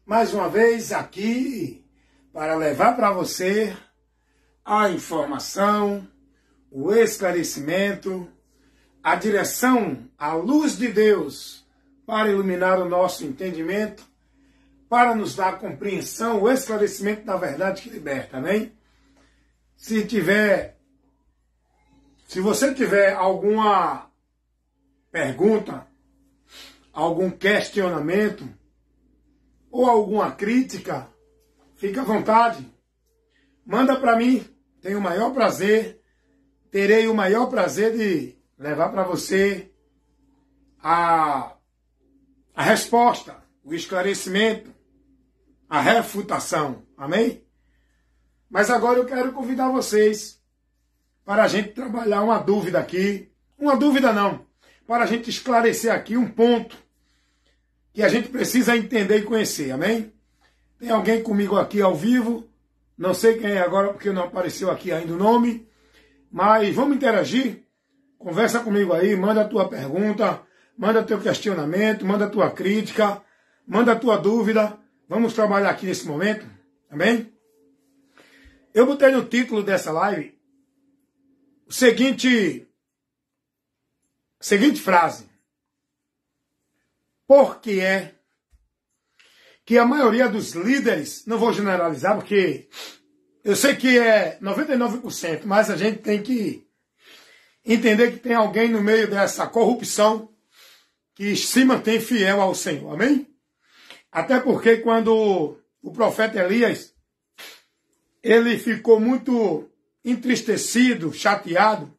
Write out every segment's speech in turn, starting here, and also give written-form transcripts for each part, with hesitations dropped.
mais uma vez aqui para levar para você a informação, o esclarecimento, a direção, a luz de Deus para iluminar o nosso entendimento, para nos dar a compreensão, o esclarecimento da verdade que liberta, amém? Se você tiver alguma pergunta, algum questionamento ou alguma crítica, fique à vontade. Manda para mim, terei o maior prazer de levar para você a resposta, o esclarecimento, a refutação, amém? Mas agora eu quero convidar vocês para a gente trabalhar uma dúvida aqui, uma dúvida não, para a gente esclarecer aqui um ponto que a gente precisa entender e conhecer, amém? Tem alguém comigo aqui ao vivo, não sei quem é agora porque não apareceu aqui ainda o nome, mas vamos interagir, conversa comigo aí, manda a tua pergunta, manda teu questionamento, manda a tua crítica, manda a tua dúvida, vamos trabalhar aqui nesse momento, amém? Eu botei no título dessa live o seguinte frase. Por que é que a maioria dos líderes, não vou generalizar porque eu sei que é 99%, mas a gente tem que entender que tem alguém no meio dessa corrupção que se mantém fiel ao Senhor, amém? Até porque quando o profeta Elias, ele ficou muito entristecido, chateado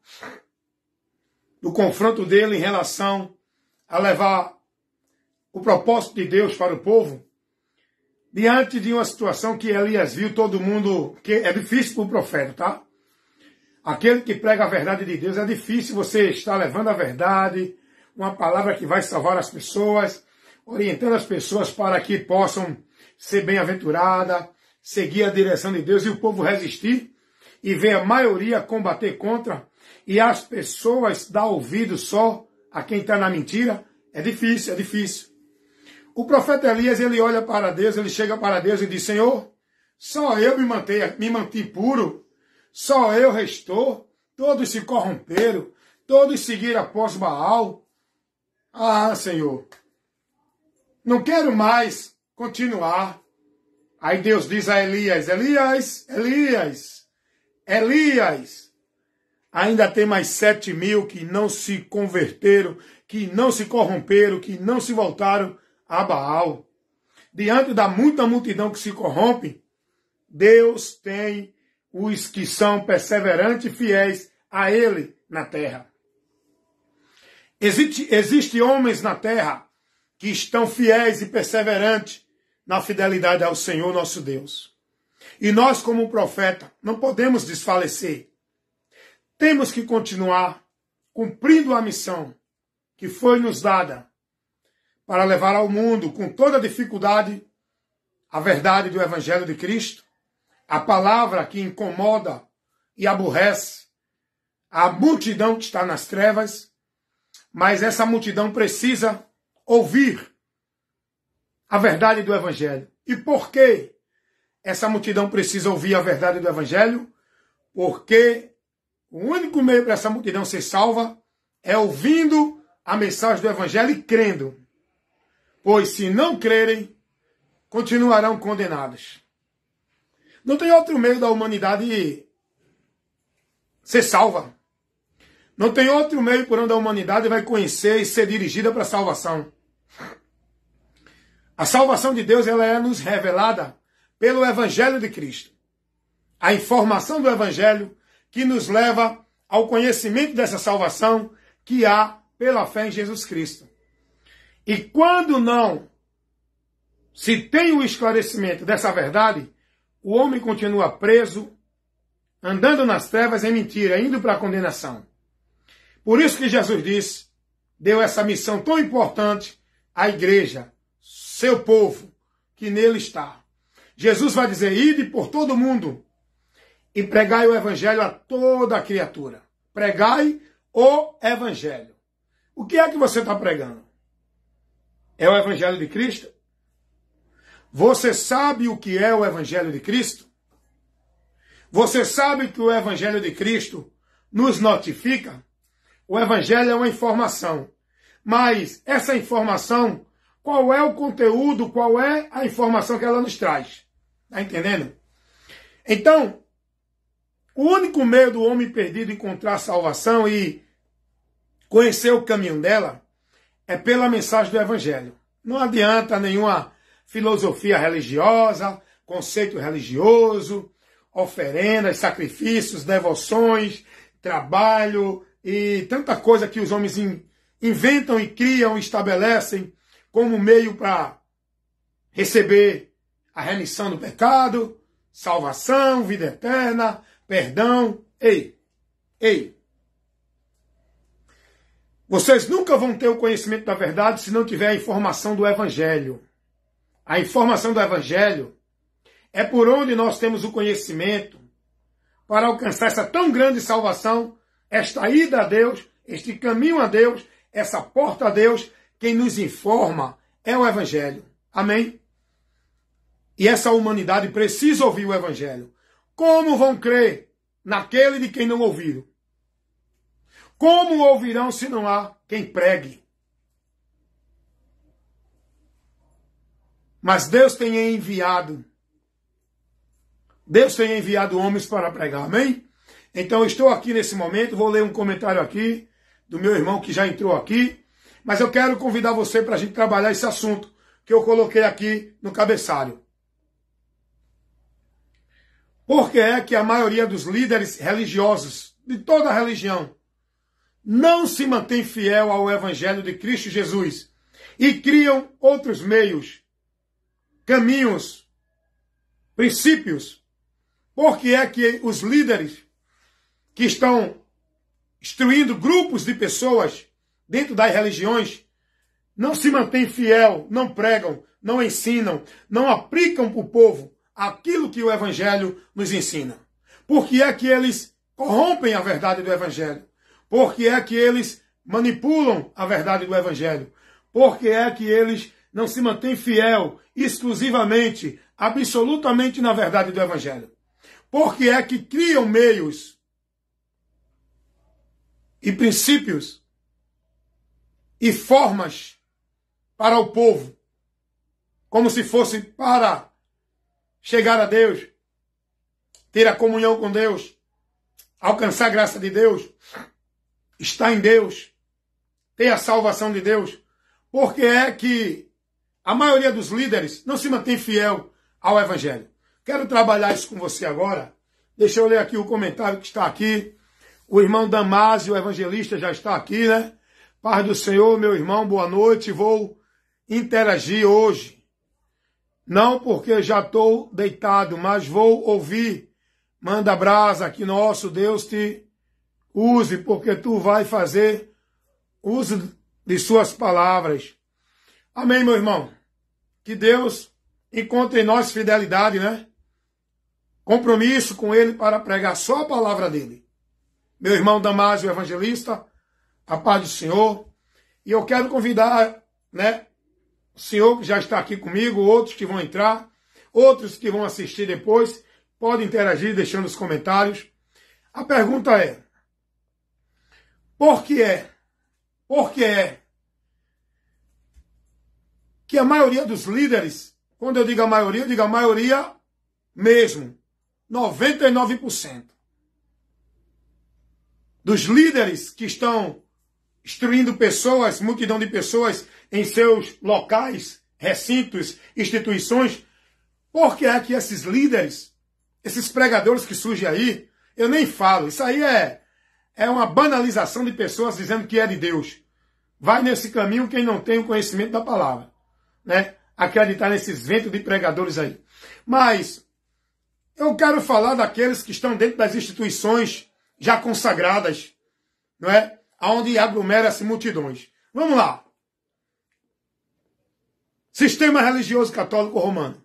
do confronto dele em relação a levar o propósito de Deus para o povo, diante de uma situação que Elias viu todo mundo, que é difícil para o profeta, tá? Aquele que prega a verdade de Deus, é difícil você estar levando a verdade, uma palavra que vai salvar as pessoas, orientando as pessoas para que possam ser bem-aventuradas, seguir a direção de Deus e o povo resistir e ver a maioria combater contra e as pessoas dar ouvido só a quem está na mentira. É difícil, é difícil. O profeta Elias, ele olha para Deus, ele chega para Deus e diz: Senhor, só eu me mantive puro, só eu restou, todos se corromperam, todos seguiram após Baal. Ah, Senhor, não quero mais continuar. Aí Deus diz a Elias: Elias, ainda tem mais 7.000 que não se converteram, que não se corromperam, que não se voltaram a Baal. Diante da muita multidão que se corrompe, Deus tem os que são perseverantes e fiéis a Ele na terra. Existem homens na terra que estão fiéis e perseverantes na fidelidade ao Senhor nosso Deus. E nós, como profeta, não podemos desfalecer. Temos que continuar cumprindo a missão que foi nos dada para levar ao mundo, com toda dificuldade, a verdade do Evangelho de Cristo, a palavra que incomoda e aborrece a multidão que está nas trevas, mas essa multidão precisa ouvir a verdade do Evangelho. E por que essa multidão precisa ouvir a verdade do Evangelho? Porque o único meio para essa multidão ser salva é ouvindo a mensagem do Evangelho e crendo. Pois se não crerem, continuarão condenados. Não tem outro meio da humanidade ser salva. Não tem outro meio por onde a humanidade vai conhecer e ser dirigida para a salvação. A salvação de Deus, ela é nos revelada pelo Evangelho de Cristo. A informação do Evangelho que nos leva ao conhecimento dessa salvação que há pela fé em Jesus Cristo. E quando não se tem o esclarecimento dessa verdade, o homem continua preso, andando nas trevas em mentira, indo para a condenação. Por isso que Jesus deu essa missão tão importante à igreja, seu povo, que nele está. Jesus vai dizer: ide por todo mundo e pregai o Evangelho a toda a criatura. Pregai o Evangelho. O que é que você está pregando? É o Evangelho de Cristo? Você sabe o que é o Evangelho de Cristo? Você sabe que o Evangelho de Cristo nos notifica? O Evangelho é uma informação. Mas essa informação, qual é o conteúdo, qual é a informação que ela nos traz? Está entendendo? Então, o único meio do homem perdido encontrar salvação e conhecer o caminho dela é pela mensagem do Evangelho. Não adianta nenhuma filosofia religiosa, conceito religioso, oferendas, sacrifícios, devoções, trabalho e tanta coisa que os homens inventam e criam e estabelecem como meio para receber a remissão do pecado, salvação, vida eterna, perdão. Ei! Vocês nunca vão ter o conhecimento da verdade se não tiver a informação do Evangelho. A informação do Evangelho é por onde nós temos o conhecimento para alcançar essa tão grande salvação, esta ida a Deus, este caminho a Deus, essa porta a Deus. Quem nos informa é o Evangelho. Amém? E essa humanidade precisa ouvir o Evangelho. Como vão crer naquele de quem não ouviram? Como ouvirão se não há quem pregue? Mas Deus tem enviado homens para pregar, amém? Então eu estou aqui nesse momento, vou ler um comentário aqui do meu irmão que já entrou aqui, mas eu quero convidar você para a gente trabalhar esse assunto que eu coloquei aqui no cabeçalho. Por que é que a maioria dos líderes religiosos de toda a religião não se mantém fiel ao Evangelho de Cristo Jesus e criam outros meios, caminhos, princípios? Por que é que os líderes que estão instruindo grupos de pessoas dentro das religiões não se mantêm fiel, não pregam, não ensinam, não aplicam para o povo aquilo que o Evangelho nos ensina? Por que é que eles corrompem a verdade do Evangelho? Por que é que eles manipulam a verdade do Evangelho? Por que é que eles não se mantêm fiel exclusivamente, absolutamente na verdade do Evangelho? Por que é que criam meios e princípios e formas para o povo, como se fosse para chegar a Deus, ter a comunhão com Deus, alcançar a graça de Deus, estar em Deus, ter a salvação de Deus? Porque é que a maioria dos líderes não se mantém fiel ao Evangelho. Quero trabalhar isso com você agora. Deixa eu ler aqui o comentário que está aqui. O irmão Damásio, o evangelista, já está aqui, né? Paz do Senhor, meu irmão, boa noite. Vou interagir hoje. Não porque já estou deitado, mas vou ouvir. Manda brasa, que nosso Deus te use, porque tu vai fazer uso de suas palavras. Amém, meu irmão? Que Deus encontre em nós fidelidade, né? Compromisso com Ele para pregar só a palavra dEle. Meu irmão Damásio, evangelista, a paz do Senhor. E eu quero convidar, né, o senhor que já está aqui comigo, outros que vão entrar, outros que vão assistir depois, podem interagir deixando os comentários. A pergunta é: por que é que a maioria dos líderes, quando eu digo a maioria mesmo, 99% dos líderes que estão instruindo pessoas, multidão de pessoas em seus locais, recintos, instituições, por que é que esses líderes, esses pregadores que surgem aí, eu nem falo, isso aí é uma banalização de pessoas dizendo que é de Deus. Vai nesse caminho quem não tem o conhecimento da palavra, né? Acreditar nesses ventos de pregadores aí. Mas eu quero falar daqueles que estão dentro das instituições já consagradas, não é? Onde aglomera-se multidões. Vamos lá. Sistema religioso católico romano.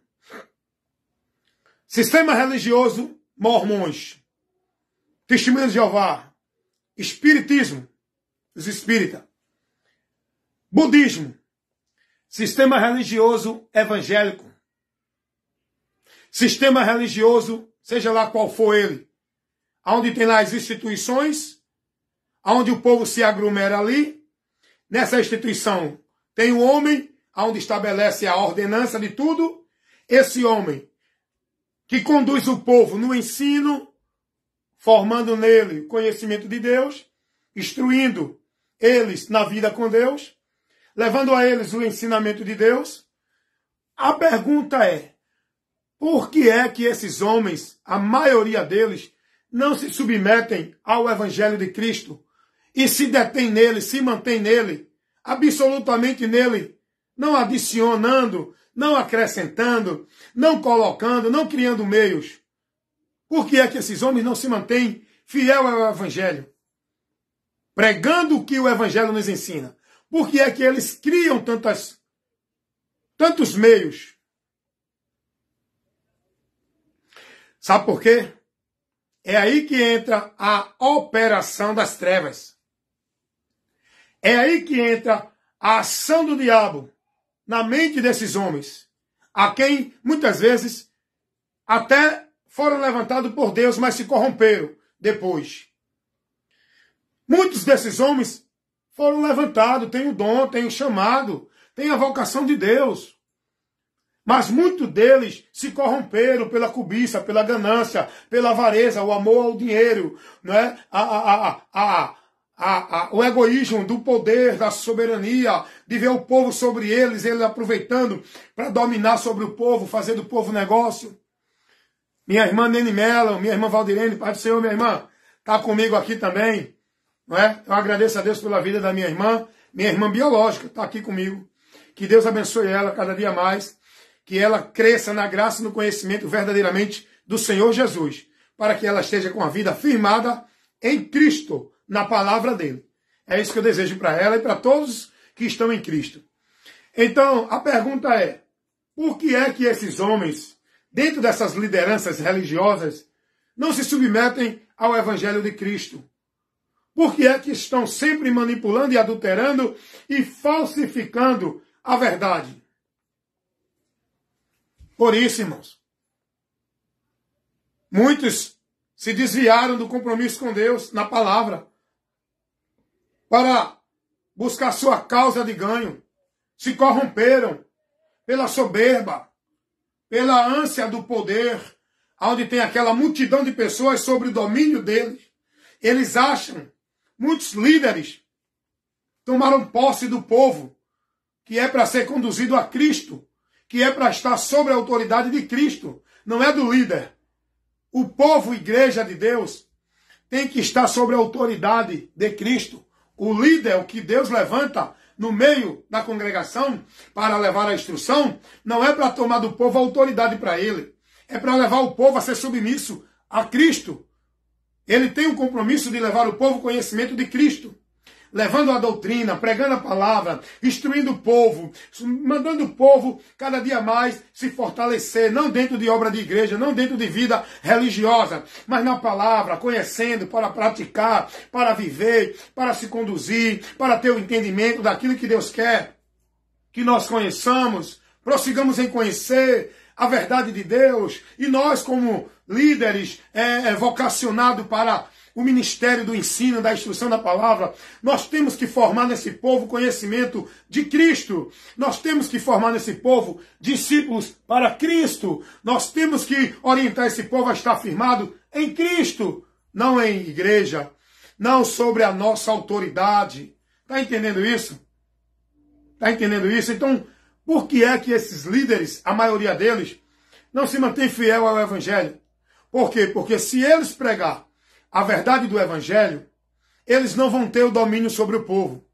Sistema religioso mormons. Testemunho de Jeová. Espiritismo. Os espíritas. Budismo. Sistema religioso evangélico. sistema religioso, seja lá qual for ele, onde tem lá as instituições, onde o povo se aglomera ali. Nessa instituição tem o homem, onde estabelece a ordenança de tudo. Esse homem que conduz o povo no ensino, formando nele o conhecimento de Deus, instruindo eles na vida com Deus, levando a eles o ensinamento de Deus. A pergunta é, por que é que esses homens, a maioria deles, não se submetem ao Evangelho de Cristo e se detêm nele, se mantêm nele, absolutamente nele, não adicionando, não acrescentando, não colocando, não criando meios? Por que é que esses homens não se mantêm fiel ao Evangelho, pregando o que o Evangelho nos ensina? Por que é que eles criam tantos meios? Sabe por quê? É aí que entra a operação das trevas. É aí que entra a ação do diabo na mente desses homens, a quem muitas vezes até foram levantados por Deus, mas se corromperam depois. Muitos desses homens foram levantados, têm o dom, têm o chamado, têm a vocação de Deus. Mas muitos deles se corromperam pela cobiça, pela ganância, pela avareza, o amor ao dinheiro, né? O egoísmo do poder, da soberania, de ver o povo sobre eles aproveitando para dominar sobre o povo, fazer do povo negócio. Minha irmã Nene Mello, minha irmã Valdirene, Pai do Senhor, minha irmã, está comigo aqui também. Não é? Eu agradeço a Deus pela vida da minha irmã biológica, está aqui comigo. Que Deus abençoe ela cada dia mais, que ela cresça na graça e no conhecimento verdadeiramente do Senhor Jesus, para que ela esteja com a vida firmada em Cristo, na palavra dele. É isso que eu desejo para ela e para todos que estão em Cristo. Então, a pergunta é, por que é que esses homens, dentro dessas lideranças religiosas, não se submetem ao Evangelho de Cristo? Por que é que estão sempre manipulando e adulterando e falsificando a verdade? Por isso, irmãos, muitos se desviaram do compromisso com Deus na palavra para buscar sua causa de ganho. Se corromperam pela soberba, pela ânsia do poder, onde tem aquela multidão de pessoas sobre o domínio deles. Eles acham, muitos líderes tomaram posse do povo, que é para ser conduzido a Cristo, que é para estar sob a autoridade de Cristo, não é do líder. O povo, igreja de Deus, tem que estar sob a autoridade de Cristo. O líder, o que Deus levanta no meio da congregação para levar a instrução, não é para tomar do povo a autoridade para ele. É para levar o povo a ser submisso a Cristo. Ele tem o compromisso de levar o povo ao conhecimento de Cristo. Levando a doutrina, pregando a palavra, instruindo o povo, mandando o povo cada dia mais se fortalecer, não dentro de obra de igreja, não dentro de vida religiosa, mas na palavra, conhecendo, para praticar, para viver, para se conduzir, para ter o entendimento daquilo que Deus quer que nós conheçamos, prossigamos em conhecer a verdade de Deus, e nós como líderes vocacionados para o ministério do ensino, da instrução da palavra, nós temos que formar nesse povo conhecimento de Cristo. Nós temos que formar nesse povo discípulos para Cristo. Nós temos que orientar esse povo a estar firmado em Cristo, não em igreja, não sobre a nossa autoridade. Está entendendo isso? Está entendendo isso? Então, por que é que esses líderes, a maioria deles, não se mantém fiel ao Evangelho? Por quê? Porque se eles pregar a verdade do Evangelho, eles não vão ter o domínio sobre o povo.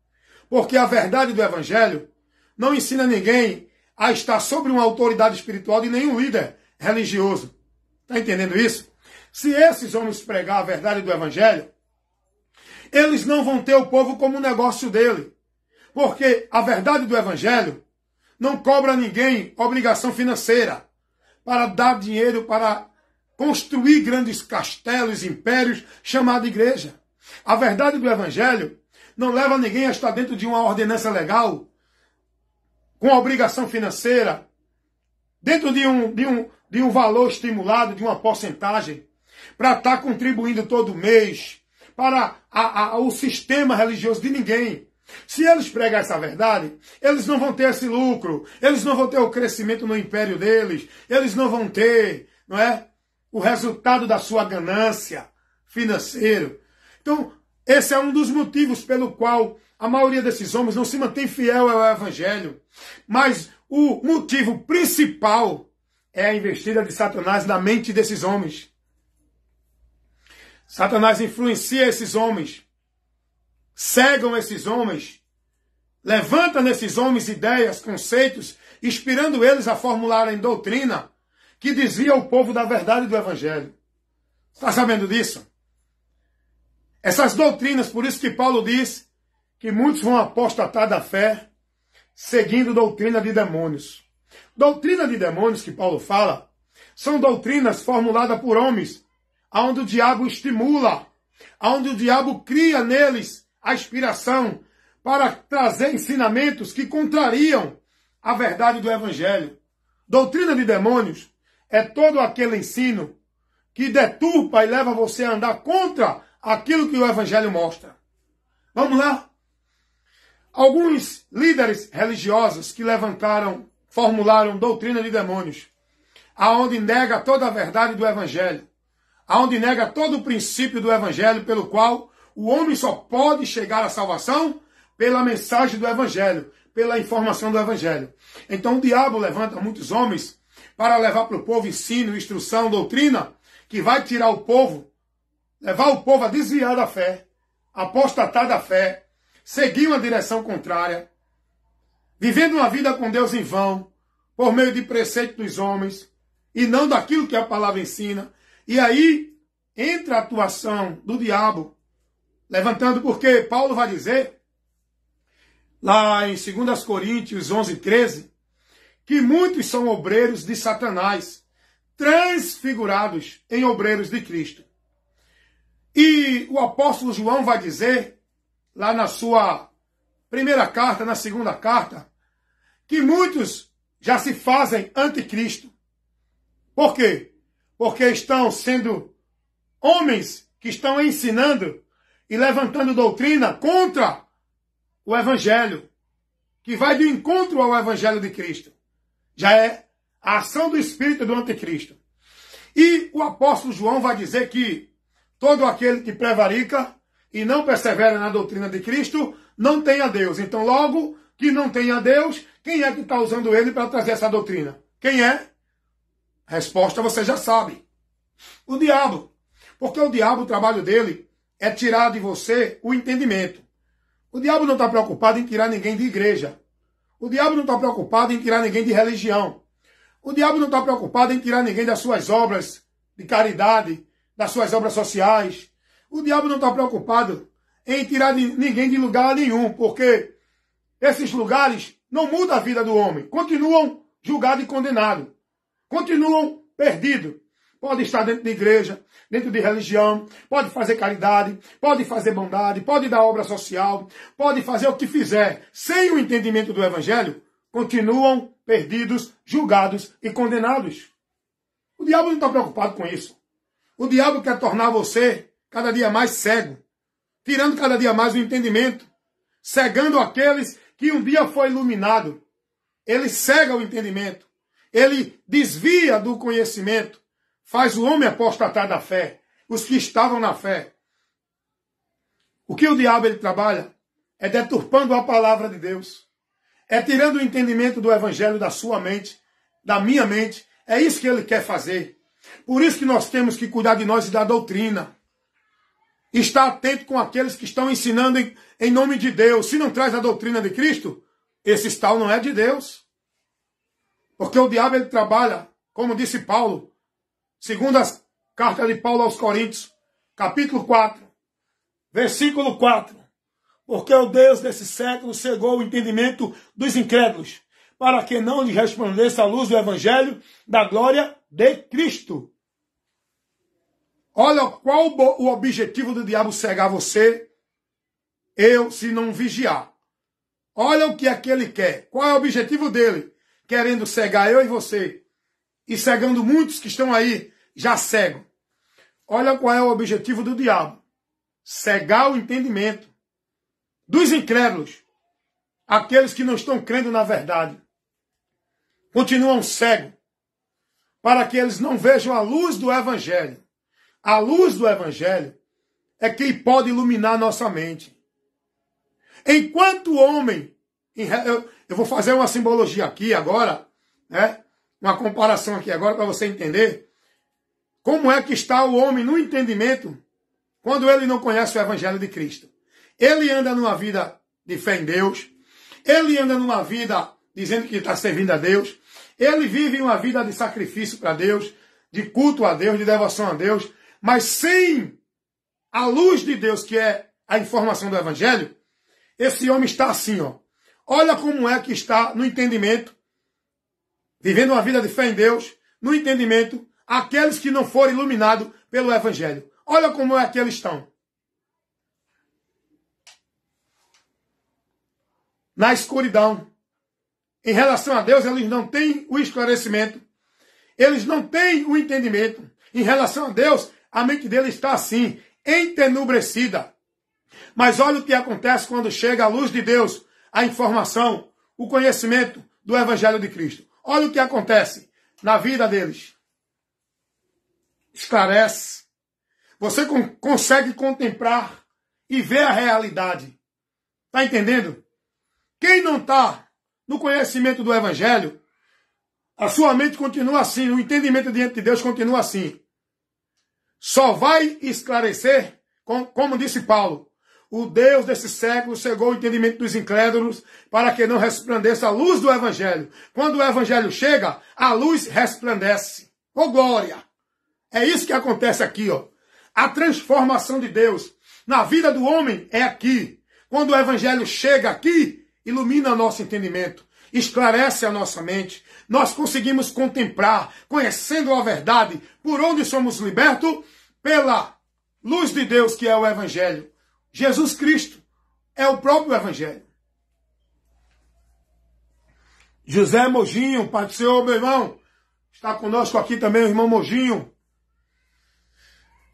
Porque a verdade do Evangelho não ensina ninguém a estar sobre uma autoridade espiritual de nenhum líder religioso. Está entendendo isso? Se esses homens pregar a verdade do Evangelho, eles não vão ter o povo como um negócio dele. Porque a verdade do Evangelho não cobra a ninguém obrigação financeira para dar dinheiro para construir grandes castelos, impérios, chamado igreja. A verdade do Evangelho não leva ninguém a estar dentro de uma ordenança legal, com obrigação financeira, dentro de um valor estimulado, de uma porcentagem, para estar contribuindo todo mês para o sistema religioso de ninguém. Se eles pregam essa verdade, eles não vão ter esse lucro, eles não vão ter o crescimento no império deles, eles não vão ter, não é, o resultado da sua ganância financeira. Então, esse é um dos motivos pelo qual a maioria desses homens não se mantém fiel ao evangelho. Mas o motivo principal é a investida de Satanás na mente desses homens. Satanás influencia esses homens, cegam esses homens, levanta nesses homens ideias, conceitos, inspirando eles a formularem doutrina que desvia o povo da verdade do evangelho. Está sabendo disso? Essas doutrinas, por isso que Paulo diz que muitos vão apostatar da fé, seguindo doutrina de demônios. Doutrina de demônios que Paulo fala, são doutrinas formuladas por homens, onde o diabo estimula, onde o diabo cria neles a inspiração para trazer ensinamentos que contrariam a verdade do evangelho. Doutrina de demônios é todo aquele ensino que deturpa e leva você a andar contra aquilo que o evangelho mostra. Vamos lá? Alguns líderes religiosos que formularam doutrina de demônios, aonde nega toda a verdade do evangelho, aonde nega todo o princípio do evangelho pelo qual o homem só pode chegar à salvação pela mensagem do evangelho, pela informação do evangelho. Então o diabo levanta muitos homens para levar para o povo ensino, instrução, doutrina, que vai tirar o povo, levar o povo a desviar da fé, apostatar da fé, seguir uma direção contrária, vivendo uma vida com Deus em vão, por meio de preceito dos homens, e não daquilo que a palavra ensina. E aí entra a atuação do diabo, levantando, porque Paulo vai dizer, lá em 2 Coríntios 11:13, que muitos são obreiros de Satanás, transfigurados em obreiros de Cristo. E o apóstolo João vai dizer, lá na sua primeira carta, na segunda carta, que muitos já se fazem anticristo. Por quê? Porque estão sendo homens que estão ensinando e levantando doutrina contra o evangelho, que vai de encontro ao evangelho de Cristo. Já é a ação do espírito do anticristo. E o apóstolo João vai dizer que todo aquele que prevarica e não persevera na doutrina de Cristo não tem a Deus. Então, logo que não tem a Deus, quem é que está usando ele para trazer essa doutrina? Quem é? A resposta você já sabe. O diabo. Porque o diabo, o trabalho dele é tirar de você o entendimento. O diabo não está preocupado em tirar ninguém de igreja. O diabo não está preocupado em tirar ninguém de religião. O diabo não está preocupado em tirar ninguém das suas obras de caridade, das suas obras sociais. O diabo não está preocupado em tirar ninguém de lugar nenhum, porque esses lugares não mudam a vida do homem. Continuam julgados e condenados. Continuam perdidos. Pode estar dentro de igreja, dentro de religião, pode fazer caridade, pode fazer bondade, pode dar obra social, pode fazer o que fizer. Sem o entendimento do evangelho, continuam perdidos, julgados e condenados. O diabo não está preocupado com isso. O diabo quer tornar você cada dia mais cego, tirando cada dia mais o entendimento, cegando aqueles que um dia foi iluminado. Ele cega o entendimento, ele desvia do conhecimento, faz o homem apostatar da fé, os que estavam na fé. O que o diabo ele trabalha é deturpando a palavra de Deus, é tirando o entendimento do evangelho da sua mente, da minha mente. É isso que ele quer fazer. Por isso que nós temos que cuidar de nós e da doutrina. Estar atento com aqueles que estão ensinando em nome de Deus. Se não traz a doutrina de Cristo, esse tal não é de Deus. Porque o diabo ele trabalha, como disse Paulo, segundo a carta de Paulo aos Coríntios, capítulo 4, versículo 4. Porque o Deus desse século cegou o entendimento dos incrédulos, para que não lhes resplandeça a luz do evangelho da glória de Cristo. Olha qual o objetivo do diabo cegar você, eu, se não vigiar. Olha o que é que ele quer. Qual é o objetivo dele? Querendo cegar eu e você e cegando muitos que estão aí já cegos. Olha qual é o objetivo do diabo. Cegar o entendimento dos incrédulos. Aqueles que não estão crendo na verdade. Continuam cegos. Para que eles não vejam a luz do Evangelho. A luz do Evangelho é que pode iluminar nossa mente. Enquanto o homem... Eu vou fazer uma simbologia aqui agora, né? Uma comparação aqui agora para você entender como é que está o homem no entendimento quando ele não conhece o Evangelho de Cristo. Ele anda numa vida de fé em Deus, ele anda numa vida dizendo que está servindo a Deus, ele vive uma vida de sacrifício para Deus, de culto a Deus, de devoção a Deus, mas sem a luz de Deus, que é a informação do Evangelho, esse homem está assim, ó. Olha como é que está no entendimento, vivendo uma vida de fé em Deus, no entendimento, aqueles que não forem iluminados pelo Evangelho. Olha como é que eles estão. Na escuridão. Em relação a Deus, eles não têm o esclarecimento. Eles não têm o entendimento. Em relação a Deus, a mente dele está assim, entenebrecida. Mas olha o que acontece quando chega a luz de Deus, a informação, o conhecimento do Evangelho de Cristo. Olha o que acontece na vida deles. Esclarece. Você consegue contemplar e ver a realidade. Está entendendo? Quem não está no conhecimento do Evangelho, a sua mente continua assim, o entendimento diante de Deus continua assim. Só vai esclarecer, como disse Paulo, o Deus desse século cegou o entendimento dos incrédulos para que não resplandeça a luz do Evangelho. Quando o Evangelho chega, a luz resplandece. Ô glória! É isso que acontece aqui, ó. A transformação de Deus na vida do homem é aqui. Quando o Evangelho chega aqui, ilumina o nosso entendimento, esclarece a nossa mente. Nós conseguimos contemplar, conhecendo a verdade, por onde somos libertos, pela luz de Deus, que é o Evangelho. Jesus Cristo é o próprio Evangelho. José Mojinho, Pai do Senhor, meu irmão, está conosco aqui também o irmão Mojinho.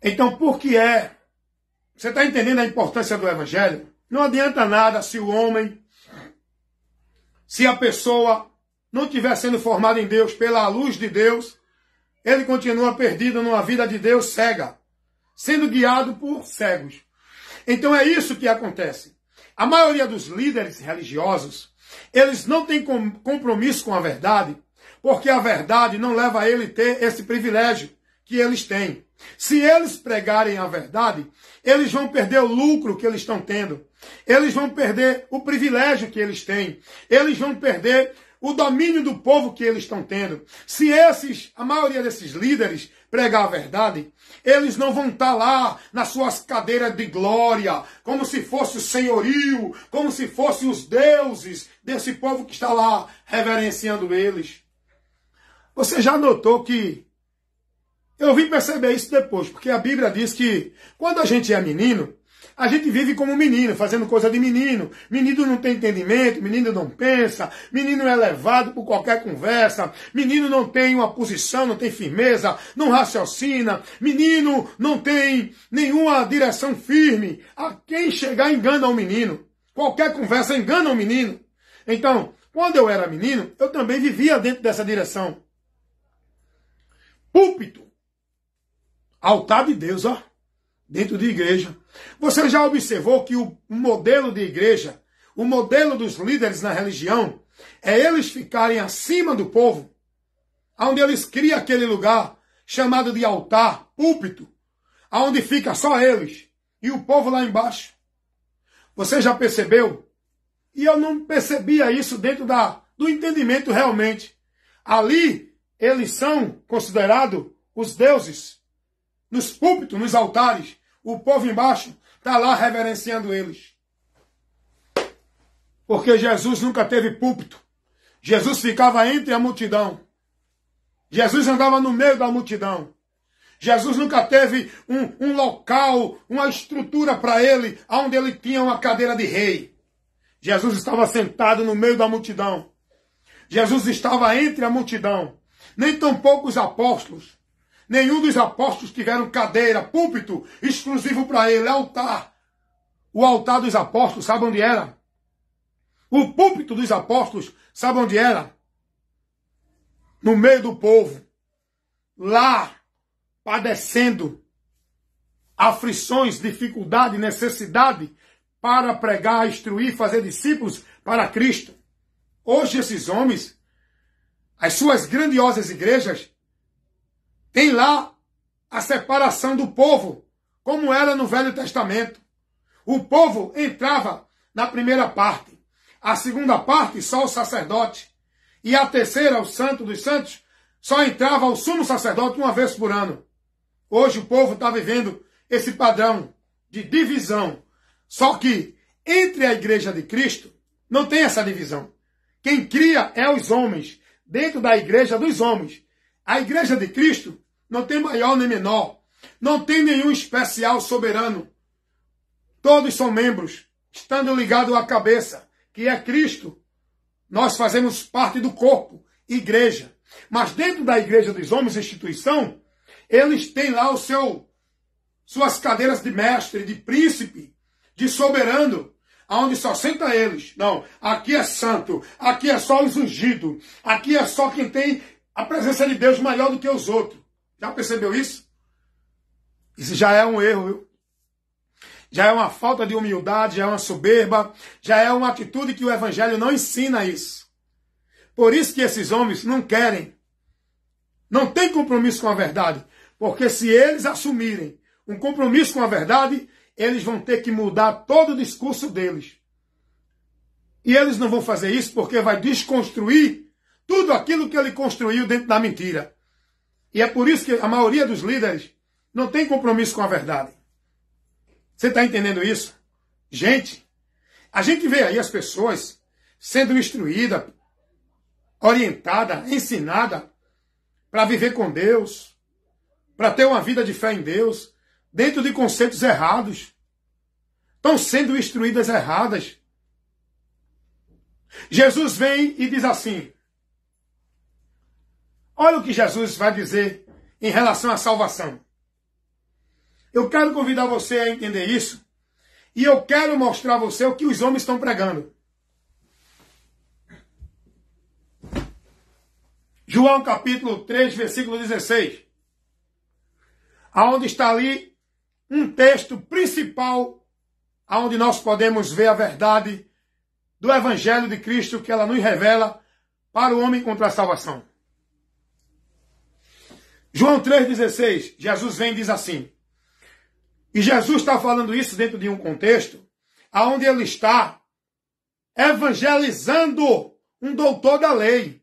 Então, por que é? Você está entendendo a importância do Evangelho? Não adianta nada se o homem, se a pessoa não estiver sendo formada em Deus pela luz de Deus, ele continua perdido numa vida de Deus cega, sendo guiado por cegos. Então é isso que acontece. A maioria dos líderes religiosos, eles não têm compromisso com a verdade, porque a verdade não leva a ele ter esse privilégio que eles têm. Se eles pregarem a verdade, eles vão perder o lucro que eles estão tendo. Eles vão perder o privilégio que eles têm. Eles vão perder o domínio do povo que eles estão tendo. Se a maioria desses líderes pregar a verdade, eles não vão estar lá nas suas cadeiras de glória, como se fosse o senhorio, como se fossem os deuses desse povo que está lá reverenciando eles. Você já notou que eu vim perceber isso depois, porque a Bíblia diz que quando a gente é menino, a gente vive como menino, fazendo coisa de menino. Menino não tem entendimento, menino não pensa, menino é levado por qualquer conversa, menino não tem uma posição, não tem firmeza, não raciocina, menino não tem nenhuma direção firme. A quem chegar engana o menino. Qualquer conversa engana o menino. Então, quando eu era menino, eu também vivia dentro dessa direção. Púlpito. Altar de Deus, ó. Dentro de igreja. Você já observou que o modelo de igreja, o modelo dos líderes na religião, é eles ficarem acima do povo, onde eles criam aquele lugar chamado de altar, púlpito, onde fica só eles e o povo lá embaixo. Você já percebeu? E eu não percebia isso dentro do entendimento realmente. Ali, eles são considerados os deuses. Nos púlpitos, nos altares, o povo embaixo está lá reverenciando eles. Porque Jesus nunca teve púlpito. Jesus ficava entre a multidão. Jesus andava no meio da multidão. Jesus nunca teve um local, uma estrutura para ele, onde ele tinha uma cadeira de rei. Jesus estava sentado no meio da multidão. Jesus estava entre a multidão. nem tampouco os apóstolos. Nenhum dos apóstolos tiveram cadeira, púlpito exclusivo para ele, altar. O altar dos apóstolos, sabe onde era? O púlpito dos apóstolos, sabe onde era? No meio do povo. Lá, padecendo aflições, dificuldade, necessidade, para pregar, instruir, fazer discípulos para Cristo. Hoje esses homens, as suas grandiosas igrejas, têm lá a separação do povo, como era no Velho Testamento. O povo entrava na primeira parte, a segunda parte só o sacerdote, e a terceira, o Santo dos Santos, só entrava o sumo sacerdote uma vez por ano. Hoje o povo está vivendo esse padrão de divisão. Só que entre a igreja de Cristo não tem essa divisão. Quem cria é os homens, dentro da igreja dos homens. A igreja de Cristo não tem maior nem menor. Não tem nenhum especial soberano. Todos são membros, estando ligados à cabeça, que é Cristo. Nós fazemos parte do corpo, igreja. Mas dentro da igreja dos homens, instituição, eles têm lá suas cadeiras de mestre, de príncipe, de soberano, aonde só senta eles. Não, aqui é santo, aqui é só os ungidos, aqui é só quem tem a presença de Deus maior do que os outros. Já percebeu isso? Isso já é um erro, viu? Já é uma falta de humildade, já é uma soberba, já é uma atitude que o Evangelho não ensina isso. Por isso que esses homens não querem, não têm compromisso com a verdade. Porque se eles assumirem um compromisso com a verdade, eles vão ter que mudar todo o discurso deles. E eles não vão fazer isso porque vai desconstruir tudo aquilo que ele construiu dentro da mentira. E é por isso que a maioria dos líderes não tem compromisso com a verdade. Você está entendendo isso? Gente, a gente vê aí as pessoas sendo instruídas, orientadas, ensinadas para viver com Deus, para ter uma vida de fé em Deus, dentro de conceitos errados. Estão sendo instruídas erradas. Jesus vem e diz assim, olha o que Jesus vai dizer em relação à salvação. Eu quero convidar você a entender isso. E eu quero mostrar a você o que os homens estão pregando. João capítulo 3, versículo 16. Aonde está ali um texto principal, aonde nós podemos ver a verdade do Evangelho de Cristo, que ela nos revela para o homem contra a salvação. João 3,16, Jesus vem e diz assim, e Jesus está falando isso dentro de um contexto, aonde ele está evangelizando um doutor da lei,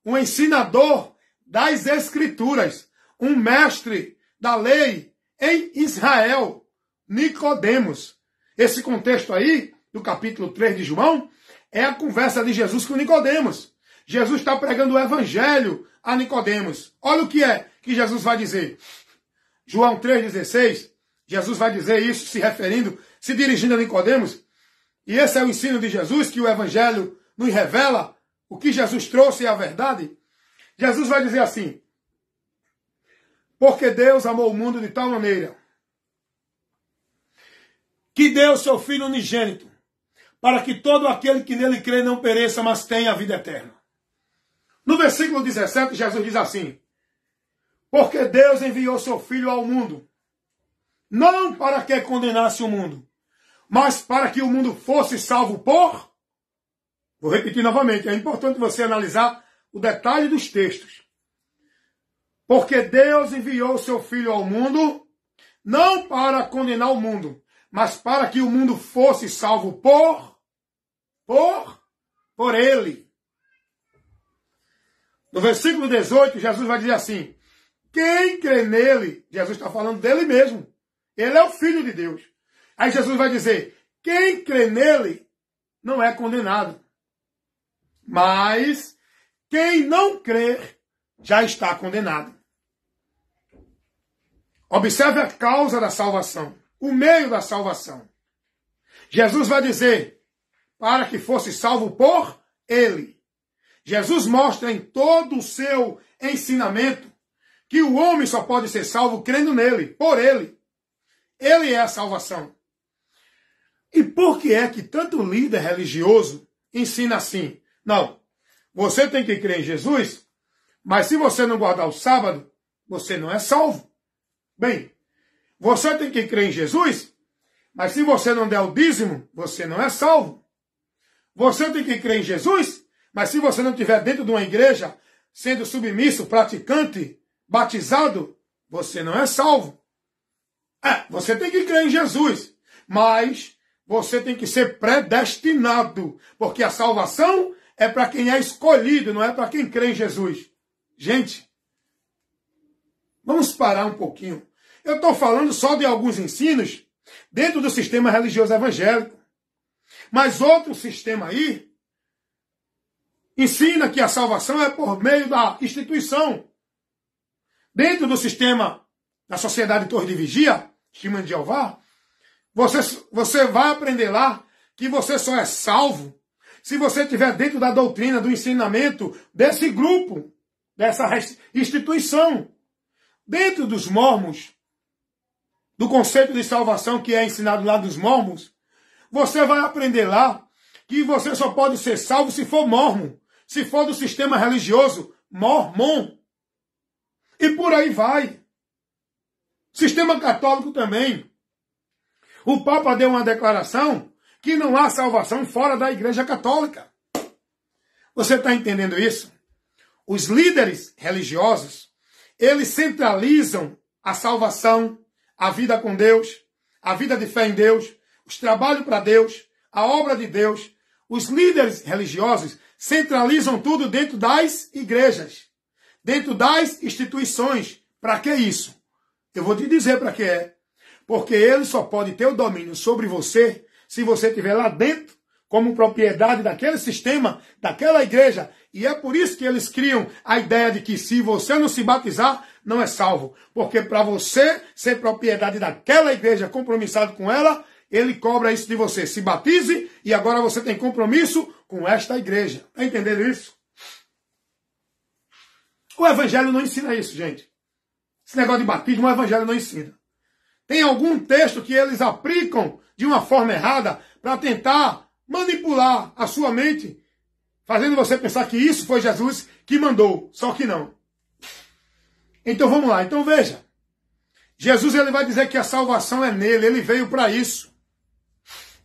um ensinador das Escrituras, um mestre da lei em Israel, Nicodemos. Esse contexto aí, do capítulo 3 de João, é a conversa de Jesus com Nicodemos. Jesus está pregando o evangelho a Nicodemos. Olha o que é que Jesus vai dizer. João 3,16, Jesus vai dizer isso se referindo, se dirigindo a Nicodemos. E esse é o ensino de Jesus, que o evangelho nos revela, o que Jesus trouxe é a verdade. Jesus vai dizer assim, porque Deus amou o mundo de tal maneira que deu seu Filho unigênito, para que todo aquele que nele crê não pereça, mas tenha a vida eterna. No versículo 17, Jesus diz assim, porque Deus enviou seu Filho ao mundo, não para que condenasse o mundo, mas para que o mundo fosse salvo por... Vou repetir novamente, é importante você analisar o detalhe dos textos. Porque Deus enviou seu Filho ao mundo, não para condenar o mundo, mas para que o mundo fosse salvo por ele. No versículo 18, Jesus vai dizer assim, quem crê nele, Jesus está falando dele mesmo, ele é o Filho de Deus. Aí Jesus vai dizer, quem crê nele não é condenado, mas quem não crê já está condenado. Observe a causa da salvação, o meio da salvação. Jesus vai dizer, para que fosse salvo por ele. Jesus mostra em todo o seu ensinamento que o homem só pode ser salvo crendo nele, por ele. Ele é a salvação. E por que é que tanto líder religioso ensina assim? Não, você tem que crer em Jesus, mas se você não guardar o sábado, você não é salvo. Bem, você tem que crer em Jesus, mas se você não der o dízimo, você não é salvo. Você tem que crer em Jesus, mas se você não estiver dentro de uma igreja, sendo submisso, praticante, batizado, você não é salvo. Você tem que crer em Jesus, mas você tem que ser predestinado, porque a salvação é para quem é escolhido, não é para quem crê em Jesus. Gente, vamos parar um pouquinho. Eu estou falando só de alguns ensinos dentro do sistema religioso evangélico. Mas outro sistema aí ensina que a salvação é por meio da instituição. Dentro do sistema da Sociedade Torre de Vigia, Testemunho de Jeová, você vai aprender lá que você só é salvo se você estiver dentro da doutrina, do ensinamento desse grupo, dessa instituição. Dentro dos mormons, do conceito de salvação que é ensinado lá dos mormons, você vai aprender lá que você só pode ser salvo se for mormon, se for do sistema religioso mormon. E por aí vai. Sistema católico também. O Papa deu uma declaração que não há salvação fora da Igreja Católica. Você está entendendo isso? Os líderes religiosos, eles centralizam a salvação, a vida com Deus, a vida de fé em Deus, os trabalhos para Deus, a obra de Deus. Os líderes religiosos centralizam tudo dentro das igrejas, dentro das instituições. Para que isso? Eu vou te dizer para que é. Porque ele só pode ter o domínio sobre você se você estiver lá dentro, como propriedade daquele sistema, daquela igreja. E é por isso que eles criam a ideia de que se você não se batizar, não é salvo. Porque para você ser propriedade daquela igreja, compromissado com ela, ele cobra isso de você. Se batize e agora você tem compromisso com esta igreja. Está entendendo isso? O evangelho não ensina isso, gente. Esse negócio de batismo, o evangelho não ensina. Tem algum texto que eles aplicam de uma forma errada para tentar manipular a sua mente, fazendo você pensar que isso foi Jesus que mandou. Só que não. Então vamos lá. Então veja. Jesus ele vai dizer que a salvação é nele. Ele veio para isso.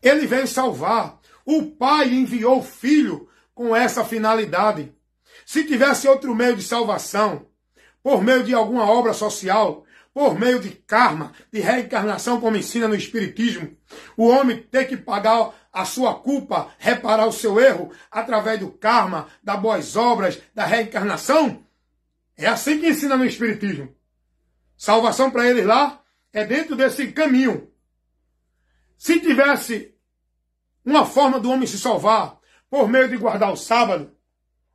Ele veio salvar. O Pai enviou o Filho com essa finalidade. Se tivesse outro meio de salvação, por meio de alguma obra social, por meio de karma, de reencarnação, como ensina no Espiritismo, o homem ter que pagar a sua culpa, reparar o seu erro, através do karma, das boas obras, da reencarnação, é assim que ensina no Espiritismo. Salvação para eles lá é dentro desse caminho. Se tivesse uma forma do homem se salvar por meio de guardar o sábado,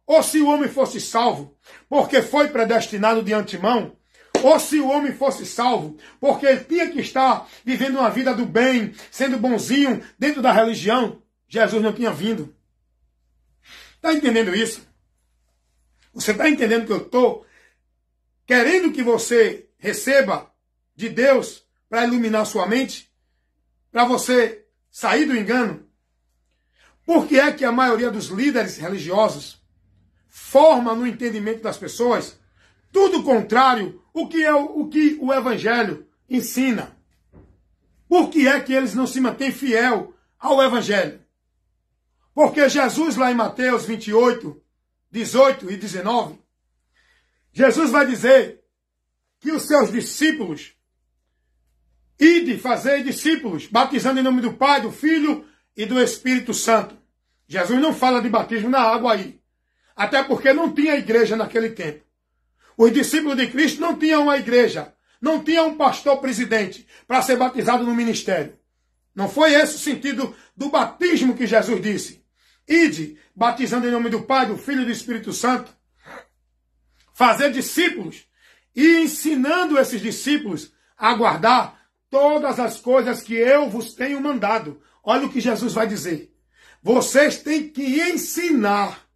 ou se o homem fosse salvo porque foi predestinado de antemão, ou se o homem fosse salvo porque ele tinha que estar vivendo uma vida do bem, sendo bonzinho dentro da religião, Jesus não tinha vindo. Está entendendo isso? Você está entendendo que eu estou querendo que você receba de Deus para iluminar sua mente? Para você sair do engano? Por que é que a maioria dos líderes religiosos forma no entendimento das pessoas tudo contrário o que o Evangelho ensina? Por que é que eles não se mantêm fiel ao Evangelho? Porque Jesus lá em Mateus 28, 18 e 19, Jesus vai dizer que os seus discípulos, ide, fazei discípulos, batizando em nome do Pai, do Filho e do Espírito Santo. Jesus não fala de batismo na água aí. Até porque não tinha igreja naquele tempo. Os discípulos de Cristo não tinham uma igreja. Não tinha um pastor presidente para ser batizado no ministério. Não foi esse o sentido do batismo que Jesus disse. Ide, batizando em nome do Pai, do Filho e do Espírito Santo. Fazer discípulos e ensinando esses discípulos a guardar todas as coisas que eu vos tenho mandado. Olha o que Jesus vai dizer. Vocês têm que ensinar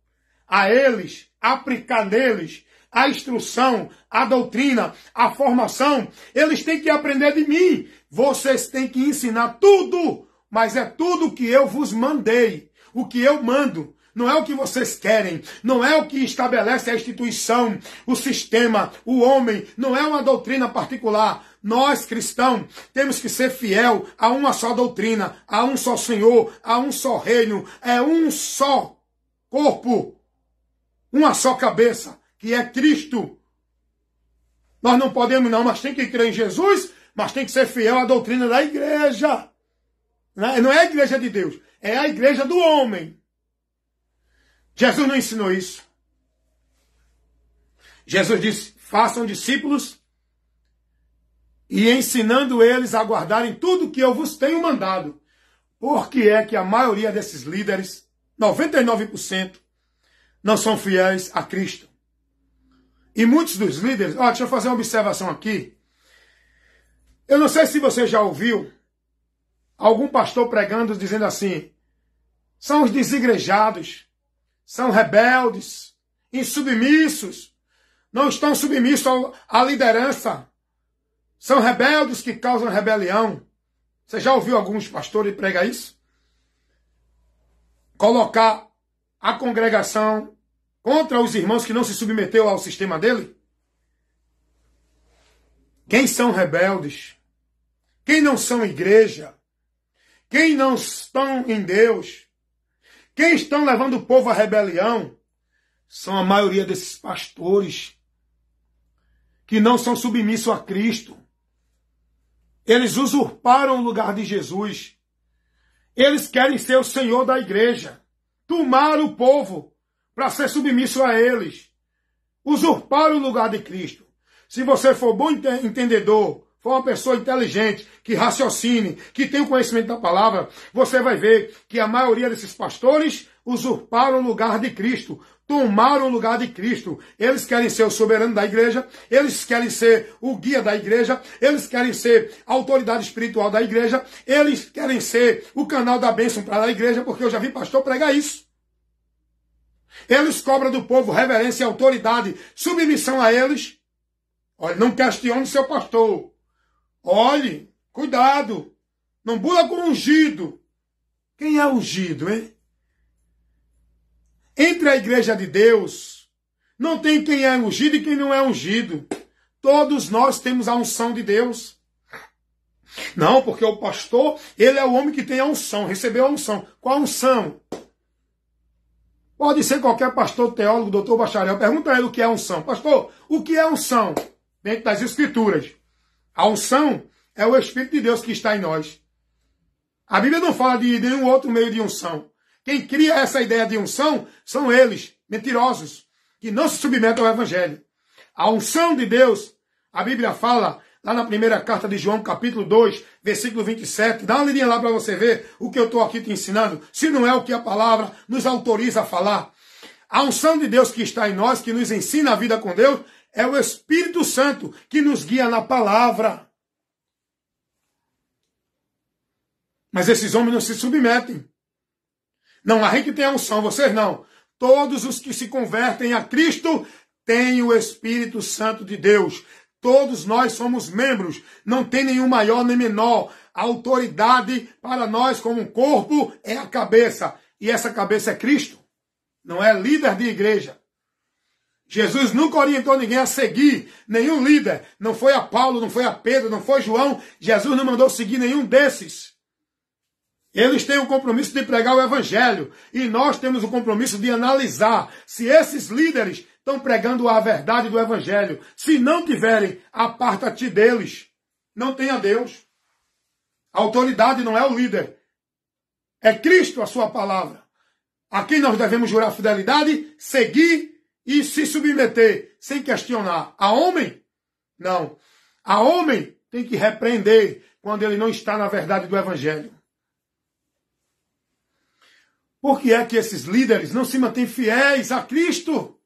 a eles, aplicar neles a instrução, a doutrina, a formação. Eles têm que aprender de mim. Vocês têm que ensinar tudo, mas é tudo que eu vos mandei, o que eu mando. Não é o que vocês querem, não é o que estabelece a instituição, o sistema, o homem, não é uma doutrina particular. Nós, cristãos, temos que ser fiel a uma só doutrina, a um só Senhor, a um só reino, é um só corpo, uma só cabeça, que é Cristo. Nós não podemos não, mas tem que crer em Jesus, mas tem que ser fiel à doutrina da igreja. Não é a igreja de Deus, é a igreja do homem. Jesus não ensinou isso. Jesus disse, façam discípulos e ensinando eles a guardarem tudo que eu vos tenho mandado. Por que é que a maioria desses líderes, 99%, não são fiéis a Cristo? E muitos dos líderes, deixa eu fazer uma observação aqui. Eu não sei se você já ouviu algum pastor pregando dizendo assim, são os desigrejados, são rebeldes, insubmissos, não estão submissos à liderança. São rebeldes que causam rebelião. Você já ouviu alguns pastores pregar isso? Colocar a congregação contra os irmãos que não se submeteu ao sistema dele? Quem são rebeldes? Quem não são igreja? Quem não estão em Deus? Quem estão levando o povo à rebelião? São a maioria desses pastores que não são submissos a Cristo. Eles usurparam o lugar de Jesus. Eles querem ser o Senhor da igreja. Tomaram o povo para ser submisso a eles. Usurparam o lugar de Cristo. Se você for bom entendedor, for uma pessoa inteligente, que raciocine, que tem o conhecimento da palavra, você vai ver que a maioria desses pastores usurparam o lugar de Cristo, tomaram o lugar de Cristo. Eles querem ser o soberano da igreja, eles querem ser o guia da igreja, eles querem ser a autoridade espiritual da igreja, eles querem ser o canal da bênção para a igreja, porque eu já vi pastor pregar isso. Eles cobram do povo reverência e autoridade, submissão a eles. Olha, não questione seu pastor. Olhe, cuidado, não bula com ungido. Quem é ungido, hein? Entre a igreja de Deus, não tem quem é ungido e quem não é ungido. Todos nós temos a unção de Deus. Não, porque o pastor, ele é o homem que tem a unção, recebeu a unção. Qual a unção? Pode ser qualquer pastor, teólogo, doutor, bacharel. Pergunta a ele o que é unção. Pastor, o que é unção? Dentro das Escrituras. A unção é o Espírito de Deus que está em nós. A Bíblia não fala de nenhum outro meio de unção. Quem cria essa ideia de unção são eles, mentirosos, que não se submetem ao Evangelho. A unção de Deus, a Bíblia fala, lá na primeira carta de João, capítulo 2, versículo 27, dá uma lidinha lá para você ver o que eu estou aqui te ensinando, se não é o que a palavra nos autoriza a falar. A unção de Deus que está em nós, que nos ensina a vida com Deus, é o Espírito Santo que nos guia na palavra. Mas esses homens não se submetem. Não, a gente tem a unção, vocês não. Todos os que se convertem a Cristo têm o Espírito Santo de Deus. Todos nós somos membros. Não tem nenhum maior nem menor. A autoridade para nós como um corpo é a cabeça. E essa cabeça é Cristo. Não é líder de igreja. Jesus nunca orientou ninguém a seguir nenhum líder. Não foi a Paulo, não foi a Pedro, não foi João. Jesus não mandou seguir nenhum desses. Eles têm o compromisso de pregar o Evangelho. E nós temos o compromisso de analisar se esses líderes estão pregando a verdade do Evangelho. Se não tiverem, aparta-te deles. Não tenha Deus. A autoridade não é o líder. É Cristo a sua palavra. A quem nós devemos jurar fidelidade, seguir e se submeter, sem questionar. A homem? Não. A homem tem que repreender quando ele não está na verdade do Evangelho. Por que é que esses líderes não se mantêm fiéis a Cristo?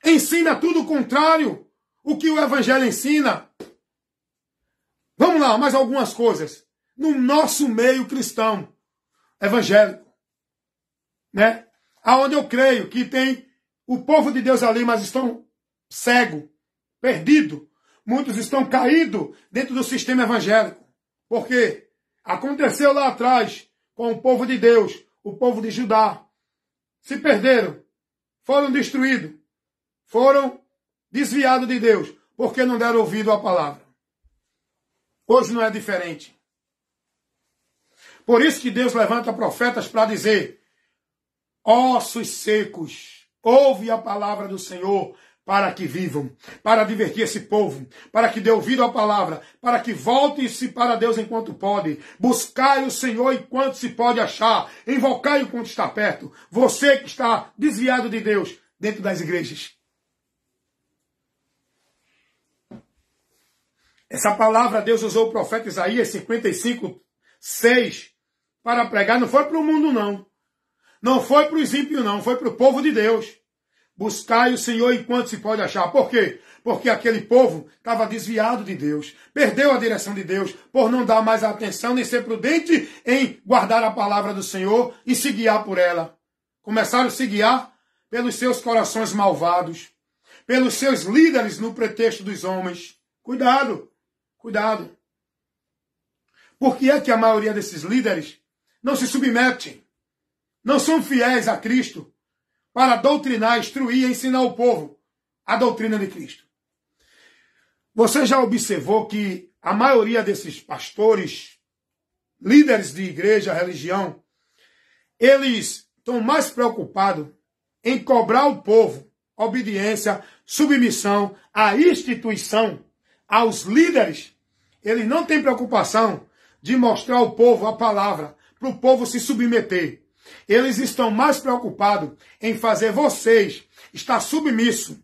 Ensina tudo o contrário. O que o Evangelho ensina. Vamos lá, mais algumas coisas. No nosso meio cristão, evangélico, né? aonde eu creio que tem o povo de Deus ali, mas estão cego, perdido. Muitos estão caídos dentro do sistema evangélico. Por quê? Aconteceu lá atrás com o povo de Deus, o povo de Judá. Se perderam, foram destruídos, foram desviados de Deus, porque não deram ouvido à palavra. Hoje não é diferente. Por isso que Deus levanta profetas para dizer: ossos secos, ouve a palavra do Senhor, para que vivam, para advertir esse povo, para que dê ouvido à palavra, para que volte-se para Deus enquanto pode. Buscai o Senhor enquanto se pode achar, invocai enquanto está perto. Você que está desviado de Deus dentro das igrejas. Essa palavra Deus usou o profeta Isaías 55:6 para pregar. Não foi para o mundo, não. Não foi para os ímpios, não. Foi para o povo de Deus. Buscai o Senhor enquanto se pode achar. Por quê? Porque aquele povo estava desviado de Deus. Perdeu a direção de Deus por não dar mais atenção nem ser prudente em guardar a palavra do Senhor e se guiar por ela. Começaram a se guiar pelos seus corações malvados, pelos seus líderes no pretexto dos homens. Cuidado, cuidado. Por que é que a maioria desses líderes não se submetem, não são fiéis a Cristo para doutrinar, instruir e ensinar o povo a doutrina de Cristo? Você já observou que a maioria desses pastores, líderes de igreja, religião, eles estão mais preocupados em cobrar o povo obediência, submissão à instituição, aos líderes. Eles não têm preocupação de mostrar ao povo a palavra, para o povo se submeter. Eles estão mais preocupados em fazer vocês estar submisso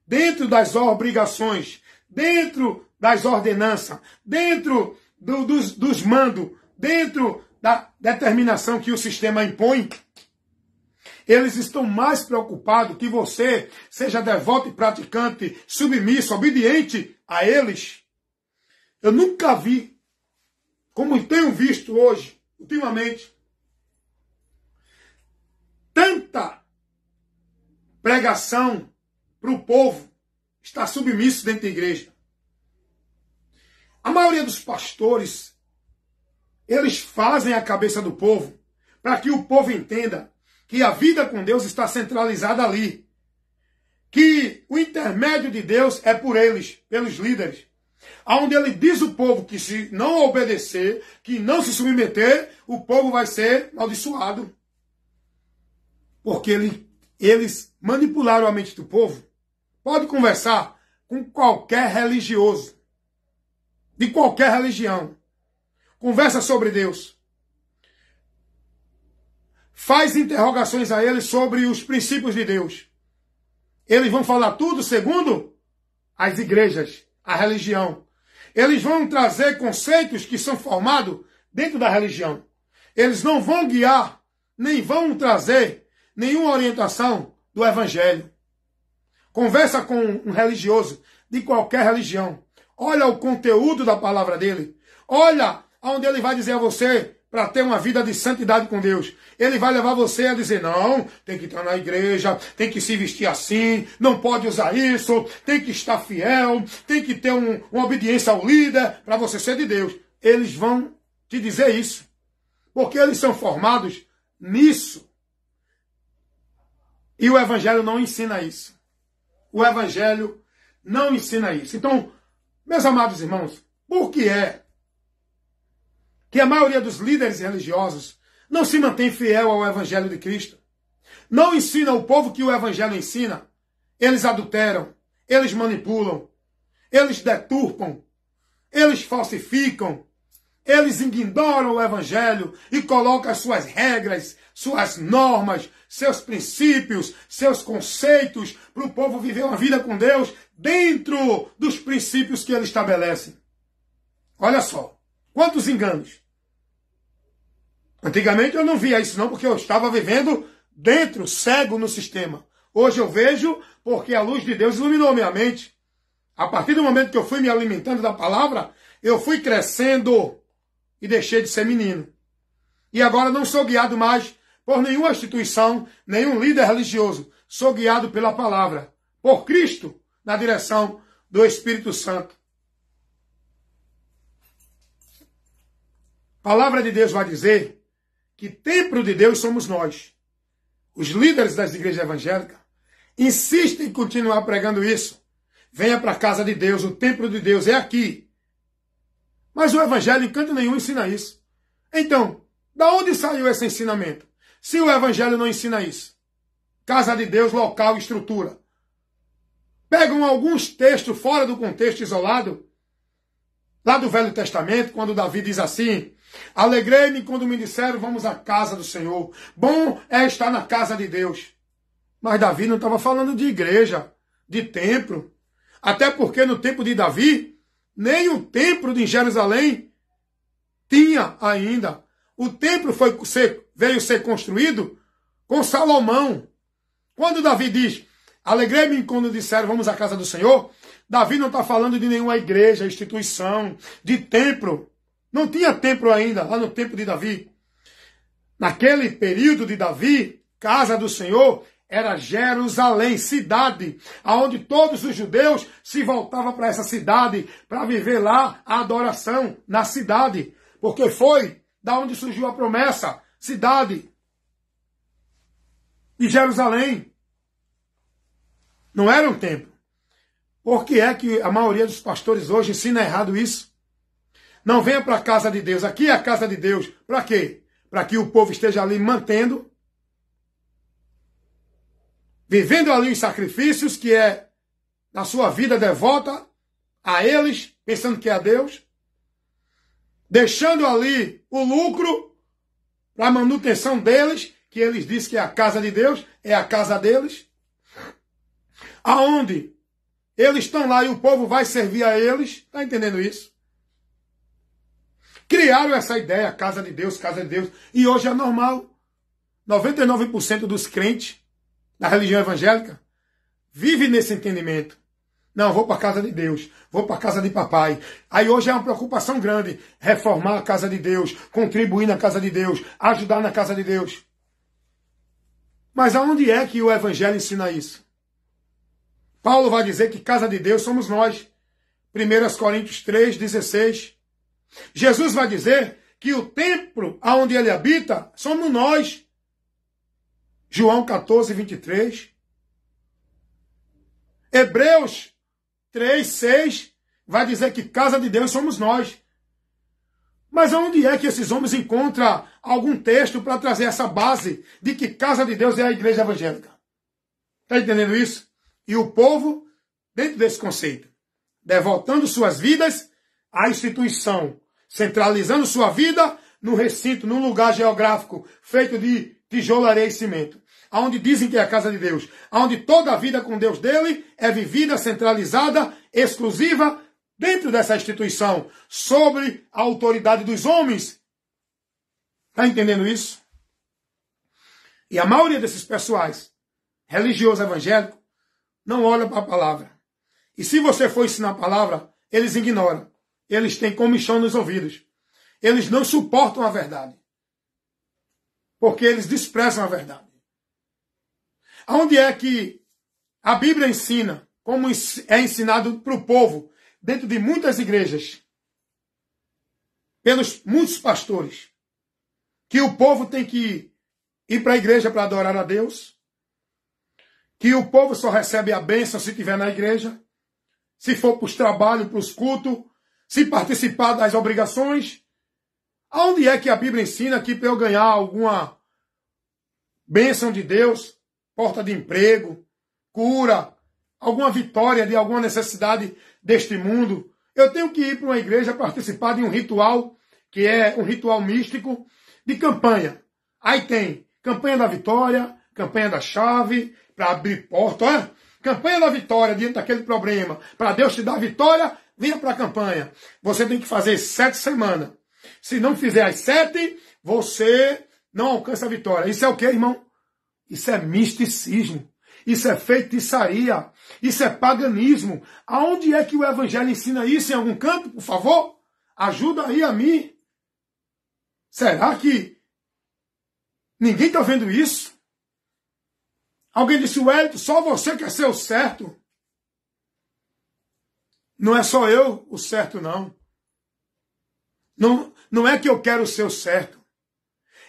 dentro das obrigações, dentro das ordenanças, dentro dos mandos, dentro da determinação que o sistema impõe. Eles estão mais preocupados que você seja devoto e praticante, submisso, obediente a eles. Eu nunca vi, como tenho visto hoje, ultimamente, tanta pregação para o povo estar submisso dentro da igreja. A maioria dos pastores, eles fazem a cabeça do povo para que o povo entenda que a vida com Deus está centralizada ali. Que o intermédio de Deus é por eles, pelos líderes. Onde ele diz o povo que se não obedecer, que não se submeter, o povo vai ser amaldiçoado. Porque eles manipularam a mente do povo. Pode conversar com qualquer religioso, de qualquer religião. Conversa sobre Deus. Faz interrogações a eles sobre os princípios de Deus. Eles vão falar tudo segundo as igrejas, a religião. Eles vão trazer conceitos que são formados dentro da religião. Eles não vão guiar, nem vão trazer nenhuma orientação do evangelho. Conversa com um religioso de qualquer religião. Olha o conteúdo da palavra dele. Olha onde ele vai dizer a você para ter uma vida de santidade com Deus. Ele vai levar você a dizer: não, tem que entrar na igreja, tem que se vestir assim, não pode usar isso, tem que estar fiel, tem que ter uma obediência ao líder para você ser de Deus. Eles vão te dizer isso, porque eles são formados nisso. E o evangelho não ensina isso. O evangelho não ensina isso. Então, meus amados irmãos, por que é que a maioria dos líderes religiosos não se mantém fiel ao evangelho de Cristo? Não ensina o povo que o evangelho ensina. Eles adulteram, eles manipulam, eles deturpam, eles falsificam, eles ignoram o evangelho e colocam as suas regras, suas normas, seus princípios, seus conceitos para o povo viver uma vida com Deus dentro dos princípios que ele estabelece. Olha só, quantos enganos. Antigamente eu não via isso não, porque eu estava vivendo dentro, cego no sistema. Hoje eu vejo porque a luz de Deus iluminou minha mente. A partir do momento que eu fui me alimentando da palavra, eu fui crescendo e deixei de ser menino. E agora não sou guiado mais por nenhuma instituição, nenhum líder religioso. Sou guiado pela palavra, por Cristo, na direção do Espírito Santo. A palavra de Deus vai dizer que templo de Deus somos nós. Os líderes das igrejas evangélicas insistem em continuar pregando isso. Venha para a casa de Deus, o templo de Deus é aqui. Mas o evangelho em canto nenhum ensina isso. Então, da onde saiu esse ensinamento? Se o evangelho não ensina isso. Casa de Deus, local, estrutura. Pegam alguns textos fora do contexto isolado, lá do Velho Testamento, quando Davi diz assim: alegrei-me quando me disseram, vamos à casa do Senhor. Bom é estar na casa de Deus. Mas Davi não estava falando de igreja, de templo. Até porque no tempo de Davi, nem o templo de Jerusalém tinha ainda. O templo veio ser construído com Salomão. Quando Davi diz, alegrei-me quando disseram, vamos à casa do Senhor, Davi não está falando de nenhuma igreja, instituição, de templo. Não tinha templo ainda, lá no tempo de Davi. Naquele período de Davi, casa do Senhor era Jerusalém, cidade, aonde todos os judeus se voltavam para essa cidade, para viver lá a adoração na cidade. Porque foi da onde surgiu a promessa, cidade de Jerusalém. Não era um templo. Por que é que a maioria dos pastores hoje ensina errado isso? Não venha para a casa de Deus. Aqui é a casa de Deus. Para quê? Para que o povo esteja ali mantendo, vivendo ali os sacrifícios, que é na sua vida devota a eles, pensando que é a Deus, deixando ali o lucro para a manutenção deles, que eles dizem que é a casa de Deus, é a casa deles, aonde eles estão lá e o povo vai servir a eles. Está entendendo isso? Criaram essa ideia, casa de Deus, e hoje é normal. 99% dos crentes da religião evangélica vive nesse entendimento. Não, vou para a casa de Deus, vou para a casa de papai. Aí hoje é uma preocupação grande reformar a casa de Deus, contribuir na casa de Deus, ajudar na casa de Deus. Mas aonde é que o evangelho ensina isso? Paulo vai dizer que casa de Deus somos nós. 1 Coríntios 3:16. Jesus vai dizer que o templo aonde ele habita somos nós. João 14:23. Hebreus 3:6 vai dizer que casa de Deus somos nós. Mas aonde é que esses homens encontram algum texto para trazer essa base de que casa de Deus é a igreja evangélica? Está entendendo isso? E o povo, dentro desse conceito, devotando suas vidas à instituição, centralizando sua vida no recinto, num lugar geográfico feito de tijolo, areia e cimento, aonde dizem que é a casa de Deus, aonde toda a vida com Deus dele é vivida, centralizada, exclusiva, dentro dessa instituição, sobre a autoridade dos homens. Está entendendo isso? E a maioria desses pessoais, religiosos evangélicos, não olha para a palavra. E se você for ensinar a palavra, eles ignoram. Eles têm comichão nos ouvidos. Eles não suportam a verdade. Porque eles desprezam a verdade. Aonde é que a Bíblia ensina, como é ensinado para o povo, dentro de muitas igrejas, pelos muitos pastores, que o povo tem que ir para a igreja para adorar a Deus, que o povo só recebe a bênção se estiver na igreja, se for para os trabalhos, para os cultos, se participar das obrigações. Aonde é que a Bíblia ensina que para eu ganhar alguma bênção de Deus, porta de emprego, cura, alguma vitória de alguma necessidade deste mundo, eu tenho que ir para uma igreja participar de um ritual, que é um ritual místico, de campanha. Aí tem campanha da vitória, campanha da chave, para abrir porta, olha, campanha da vitória diante daquele problema, para Deus te dar a vitória, venha para a campanha. Você tem que fazer 7 semanas. Se não fizer as 7, você não alcança a vitória. Isso é o que, irmão? Isso é misticismo. Isso é feitiçaria. Isso é paganismo. Aonde é que o evangelho ensina isso? Em algum canto, por favor? Ajuda aí a mim. Será que Ninguém está vendo isso. Alguém disse, Wellington, só você quer ser o certo. Não é só eu o certo, não. Não é que eu quero ser o certo.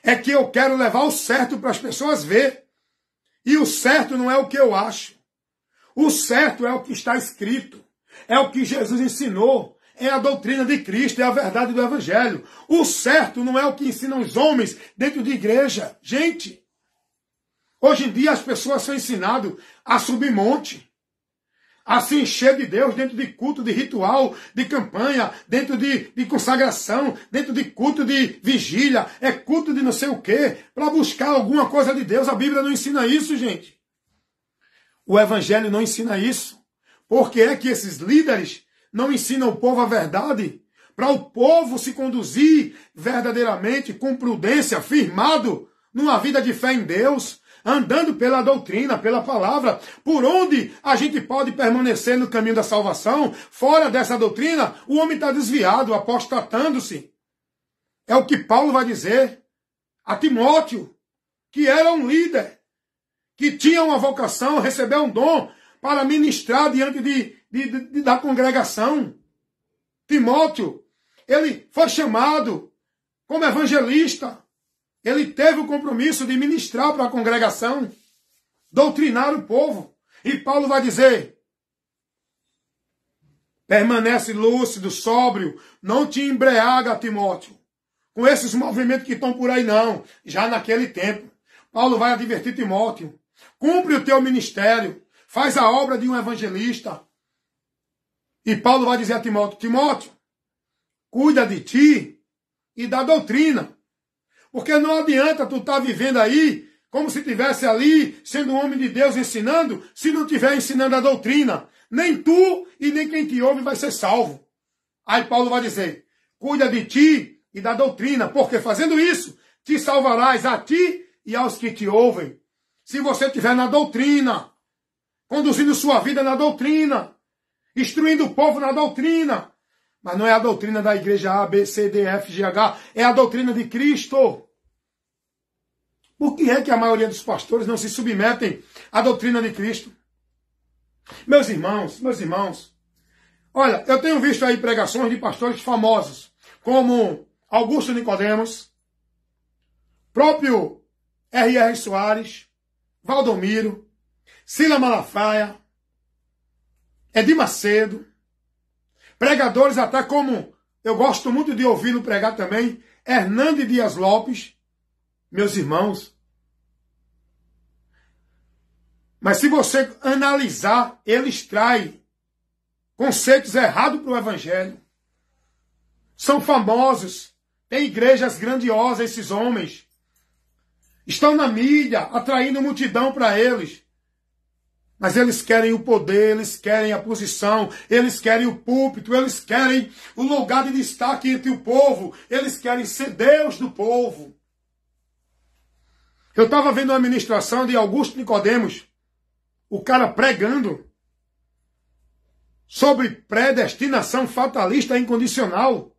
É que eu quero levar o certo para as pessoas ver. E o certo não é o que eu acho. O certo é o que está escrito. É o que Jesus ensinou. É a doutrina de Cristo, é a verdade do Evangelho. O certo não é o que ensinam os homens dentro de igreja. Gente, hoje em dia as pessoas são ensinadas a subir monte, a se encher de Deus dentro de culto, de ritual, de campanha, dentro de consagração, dentro de culto de vigília, é culto de não sei o quê, para buscar alguma coisa de Deus. A Bíblia não ensina isso, gente. O Evangelho não ensina isso. Por que é que esses líderes não ensinam o povo a verdade? Para o povo se conduzir verdadeiramente, com prudência, firmado numa vida de fé em Deus, andando pela doutrina, pela palavra, por onde a gente pode permanecer no caminho da salvação. Fora dessa doutrina, o homem está desviado, apostatando-se. É o que Paulo vai dizer a Timóteo, que era um líder, que tinha uma vocação, recebeu um dom para ministrar diante da congregação. Timóteo, ele foi chamado como evangelista. Ele teve o compromisso de ministrar para a congregação, doutrinar o povo. E Paulo vai dizer, permanece lúcido, sóbrio, não te embriaga, Timóteo, com esses movimentos que estão por aí não. Já naquele tempo, Paulo vai advertir Timóteo, cumpre o teu ministério, faz a obra de um evangelista. E Paulo vai dizer a Timóteo, Timóteo, cuida de ti e da doutrina. Porque não adianta tu estar vivendo aí como se estivesse ali, sendo um homem de Deus ensinando, se não estiver ensinando a doutrina. Nem tu e nem quem te ouve vai ser salvo. Aí Paulo vai dizer, cuida de ti e da doutrina, porque fazendo isso, te salvarás a ti e aos que te ouvem. Se você estiver na doutrina, conduzindo sua vida na doutrina, instruindo o povo na doutrina. Mas não é a doutrina da igreja A, B, C, D, F, G, H. É a doutrina de Cristo. Por que é que a maioria dos pastores não se submetem à doutrina de Cristo? Meus irmãos, olha, eu tenho visto aí pregações de pastores famosos, como Augusto Nicodemos, próprio R.R. Soares, Valdomiro, Sila Malafaia, Edir Macedo, pregadores até como, eu gosto muito de ouvi-lo pregar também, Hernande Dias Lopes, meus irmãos. Mas se você analisar, eles traem conceitos errados para o Evangelho. São famosos, têm igrejas grandiosas esses homens. Estão na mídia, atraindo multidão para eles. Mas eles querem o poder, eles querem a posição, eles querem o púlpito, eles querem o lugar de destaque entre o povo, eles querem ser Deus do povo. Eu estava vendo uma ministração de Augusto Nicodemos, o cara pregando sobre predestinação fatalista incondicional.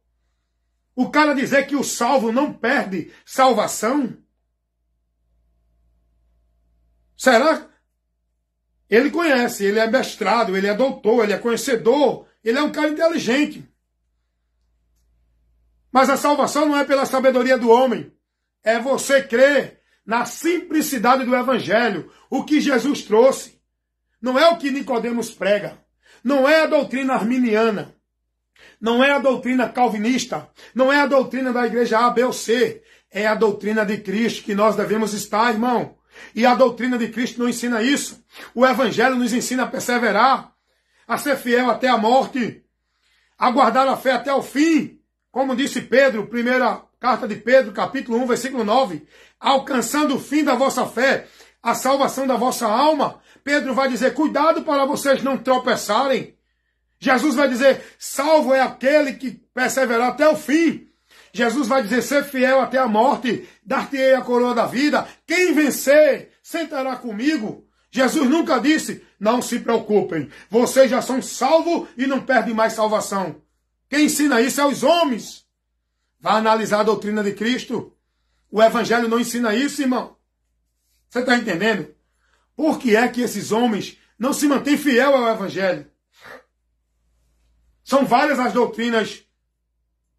O cara dizer que o salvo não perde salvação. Será? Ele conhece, ele é mestrado, ele é doutor, ele é conhecedor, ele é um cara inteligente. Mas a salvação não é pela sabedoria do homem. É você crer na simplicidade do Evangelho, o que Jesus trouxe. Não é o que Nicodemos prega. Não é a doutrina arminiana. Não é a doutrina calvinista. Não é a doutrina da igreja A, B ou C. É a doutrina de Cristo que nós devemos estar, irmão. E a doutrina de Cristo não ensina isso. O Evangelho nos ensina a perseverar, a ser fiel até a morte, a guardar a fé até o fim. Como disse Pedro, primeira carta de Pedro, capítulo 1, versículo 9. Alcançando o fim da vossa fé, a salvação da vossa alma. Pedro vai dizer, cuidado para vocês não tropeçarem. Jesus vai dizer, salvo é aquele que perseverar até o fim. Jesus vai dizer, ser fiel até a morte, dar-te-ei a coroa da vida. Quem vencer, sentará comigo. Jesus nunca disse, não se preocupem, vocês já são salvos e não perdem mais salvação. Quem ensina isso é os homens. Vá analisar a doutrina de Cristo. O Evangelho não ensina isso, irmão. Você está entendendo? Por que é que esses homens não se mantêm fiel ao Evangelho? São várias as doutrinas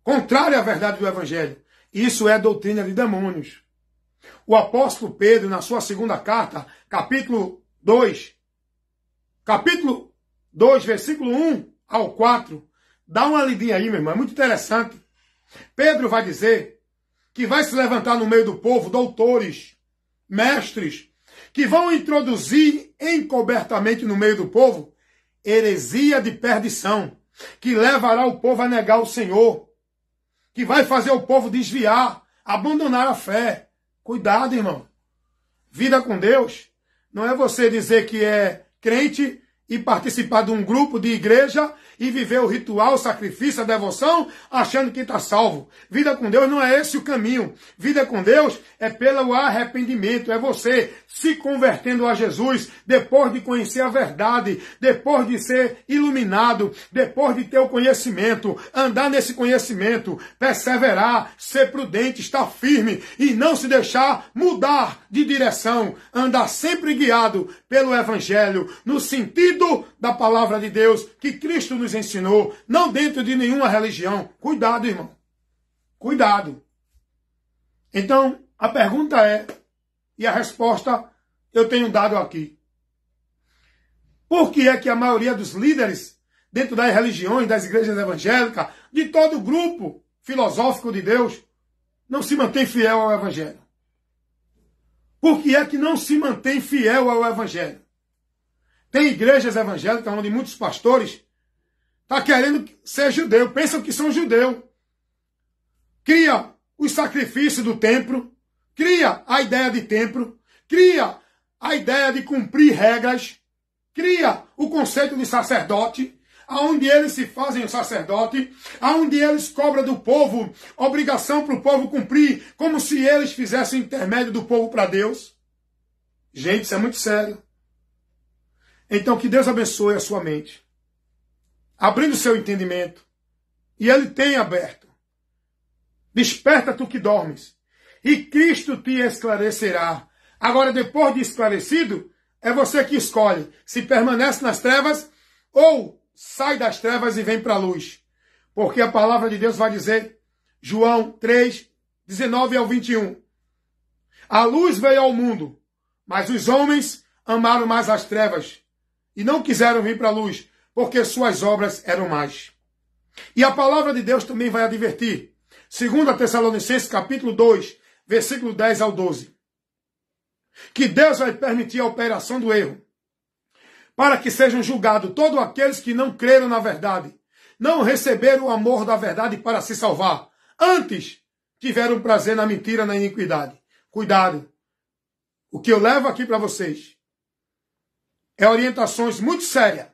contrárias à verdade do Evangelho. Isso é doutrina de demônios. O apóstolo Pedro, na sua segunda carta, capítulo 2, versículo 1 ao 4, dá uma lidinha aí, meu irmão, é muito interessante. Pedro vai dizer que vai se levantar no meio do povo doutores, mestres, que vão introduzir encobertamente no meio do povo heresia de perdição, que levará o povo a negar o Senhor, que vai fazer o povo desviar, abandonar a fé. Cuidado, irmão. Vida com Deus não é você dizer que é crente e participar de um grupo de igreja e viver o ritual, o sacrifício, a devoção, achando que está salvo. Vida com Deus não é esse o caminho. Vida com Deus é pelo arrependimento. É você se convertendo a Jesus depois de conhecer a verdade, depois de ser iluminado, depois de ter o conhecimento, andar nesse conhecimento, perseverar, ser prudente, estar firme e não se deixar mudar de direção. Andar sempre guiado pelo Evangelho, no sentido da palavra de Deus que Cristo nos ensinou, não dentro de nenhuma religião. Cuidado, irmão. Cuidado. Então, a pergunta é, e a resposta eu tenho dado aqui. Por que é que a maioria dos líderes dentro das religiões, das igrejas evangélicas, de todo o grupo filosófico de Deus, não se mantém fiel ao Evangelho? Por que é que não se mantém fiel ao Evangelho? Tem igrejas evangélicas onde muitos pastores estão querendo ser judeu, pensam que são judeu. Cria os sacrifícios do templo, cria a ideia de templo, cria a ideia de cumprir regras, cria o conceito de sacerdote, aonde eles se fazem o sacerdote, aonde eles cobram do povo obrigação para o povo cumprir, como se eles fizessem intermédio do povo para Deus. Gente, isso é muito sério. Então, que Deus abençoe a sua mente, abrindo o seu entendimento, e Ele tem aberto. Desperta tu que dormes, e Cristo te esclarecerá. Agora, depois de esclarecido, é você que escolhe se permanece nas trevas ou sai das trevas e vem para a luz. Porque a palavra de Deus vai dizer, João 3, 19 ao 21. A luz veio ao mundo, mas os homens amaram mais as trevas e não quiseram vir para a luz, porque suas obras eram más. E a palavra de Deus também vai advertir. 2 Tessalonicenses capítulo 2, versículo 10 ao 12. Que Deus vai permitir a operação do erro, para que sejam julgados todos aqueles que não creram na verdade, não receberam o amor da verdade para se salvar, antes tiveram prazer na mentira, na iniquidade. Cuidado. O que eu levo aqui para vocês é orientações muito sérias,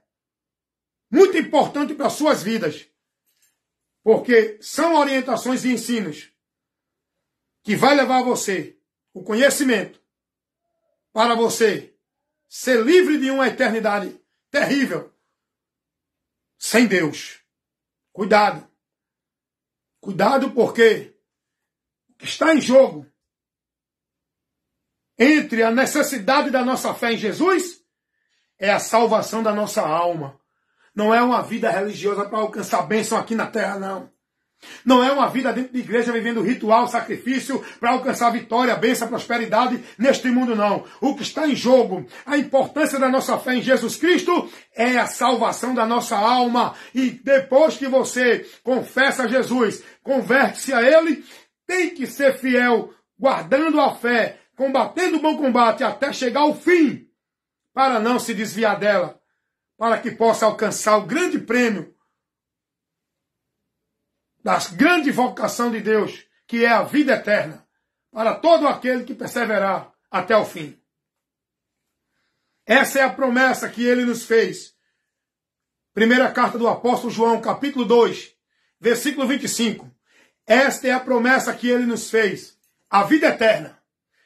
muito importantes para as suas vidas, porque são orientações e ensinos que vai levar você o conhecimento para você ser livre de uma eternidade terrível sem Deus. Cuidado. Cuidado, porque o que está em jogo entre a necessidade da nossa fé em Jesus é a salvação da nossa alma. Não é uma vida religiosa para alcançar bênção aqui na terra, não. Não é uma vida dentro de igreja vivendo ritual, sacrifício para alcançar vitória, bênção, prosperidade neste mundo, não. O que está em jogo, a importância da nossa fé em Jesus Cristo é a salvação da nossa alma. E depois que você confessa Jesus, converte-se a Ele, tem que ser fiel, guardando a fé, combatendo o bom combate até chegar ao fim, para não se desviar dela, para que possa alcançar o grande prêmio da grande vocação de Deus, que é a vida eterna, para todo aquele que perseverar até o fim. Essa é a promessa que Ele nos fez. Primeira carta do apóstolo João, capítulo 2, versículo 25. Esta é a promessa que Ele nos fez, a vida eterna.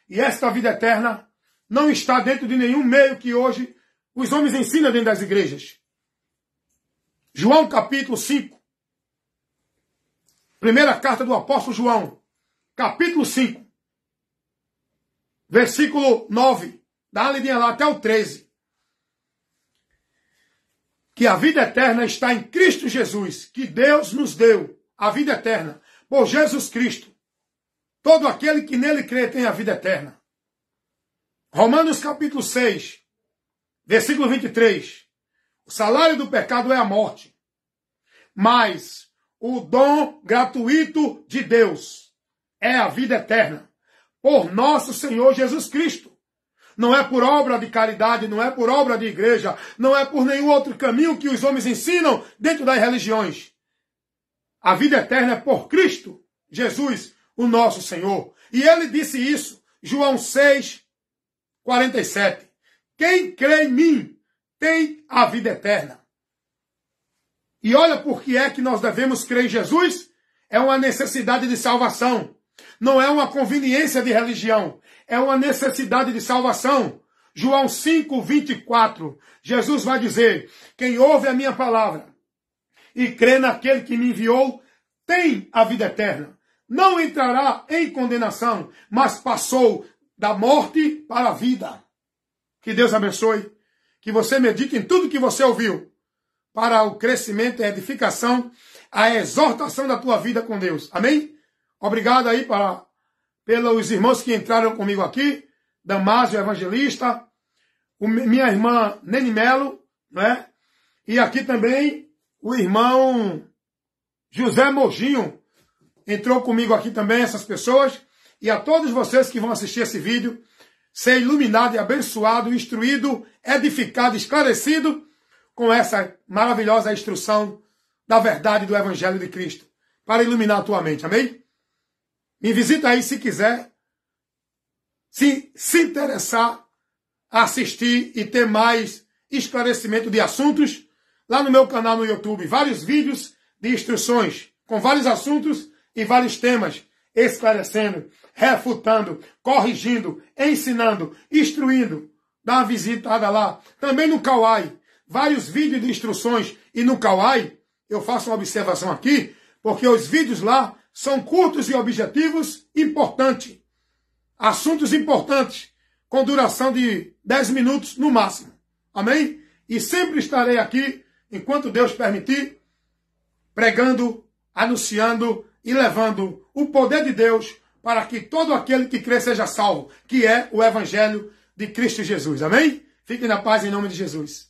E esta vida eterna não está dentro de nenhum meio que hoje os homens ensinam dentro das igrejas. João capítulo 5. Primeira carta do apóstolo João, capítulo 5, versículo 9, dá uma lidinha lá até o 13. Que a vida eterna está em Cristo Jesus, que Deus nos deu a vida eterna por Jesus Cristo. Todo aquele que nele crê tem a vida eterna. Romanos capítulo 6, versículo 23. O salário do pecado é a morte, mas o dom gratuito de Deus é a vida eterna por nosso Senhor Jesus Cristo. Não é por obra de caridade, não é por obra de igreja, não é por nenhum outro caminho que os homens ensinam dentro das religiões. A vida eterna é por Cristo Jesus, o nosso Senhor. E ele disse isso, João 6, 47. Quem crê em mim tem a vida eterna. E olha por que é que nós devemos crer em Jesus. É uma necessidade de salvação. Não é uma conveniência de religião. É uma necessidade de salvação. João 5, 24. Jesus vai dizer, quem ouve a minha palavra e crê naquele que me enviou, tem a vida eterna. Não entrará em condenação, mas passou da morte para a vida. Que Deus abençoe. Que você medite em tudo que você ouviu. Para o crescimento e a edificação, a exortação da tua vida com Deus. Amém? Obrigado aí pelos irmãos que entraram comigo aqui. Damásio Evangelista. Minha irmã Neni Melo. Né? E aqui também o irmão José Mojinho. Entrou comigo aqui também, essas pessoas. E a todos vocês que vão assistir esse vídeo, ser iluminado e abençoado, instruído, edificado, esclarecido com essa maravilhosa instrução da verdade do Evangelho de Cristo, para iluminar a tua mente, amém? Me visita aí se quiser, se interessar, assistir e ter mais esclarecimento de assuntos, lá no meu canal no YouTube, vários vídeos de instruções, com vários assuntos e vários temas, esclarecendo, refutando, corrigindo, ensinando, instruindo. Dá uma visitada lá. Também no Kawai, vários vídeos de instruções. E no Kawai, eu faço uma observação aqui, porque os vídeos lá são curtos e objetivos importantes. Assuntos importantes, com duração de 10 minutos no máximo. Amém? E sempre estarei aqui, enquanto Deus permitir, pregando, anunciando e levando o poder de Deus para que todo aquele que crê seja salvo, que é o Evangelho de Cristo Jesus. Amém? Fiquem na paz em nome de Jesus.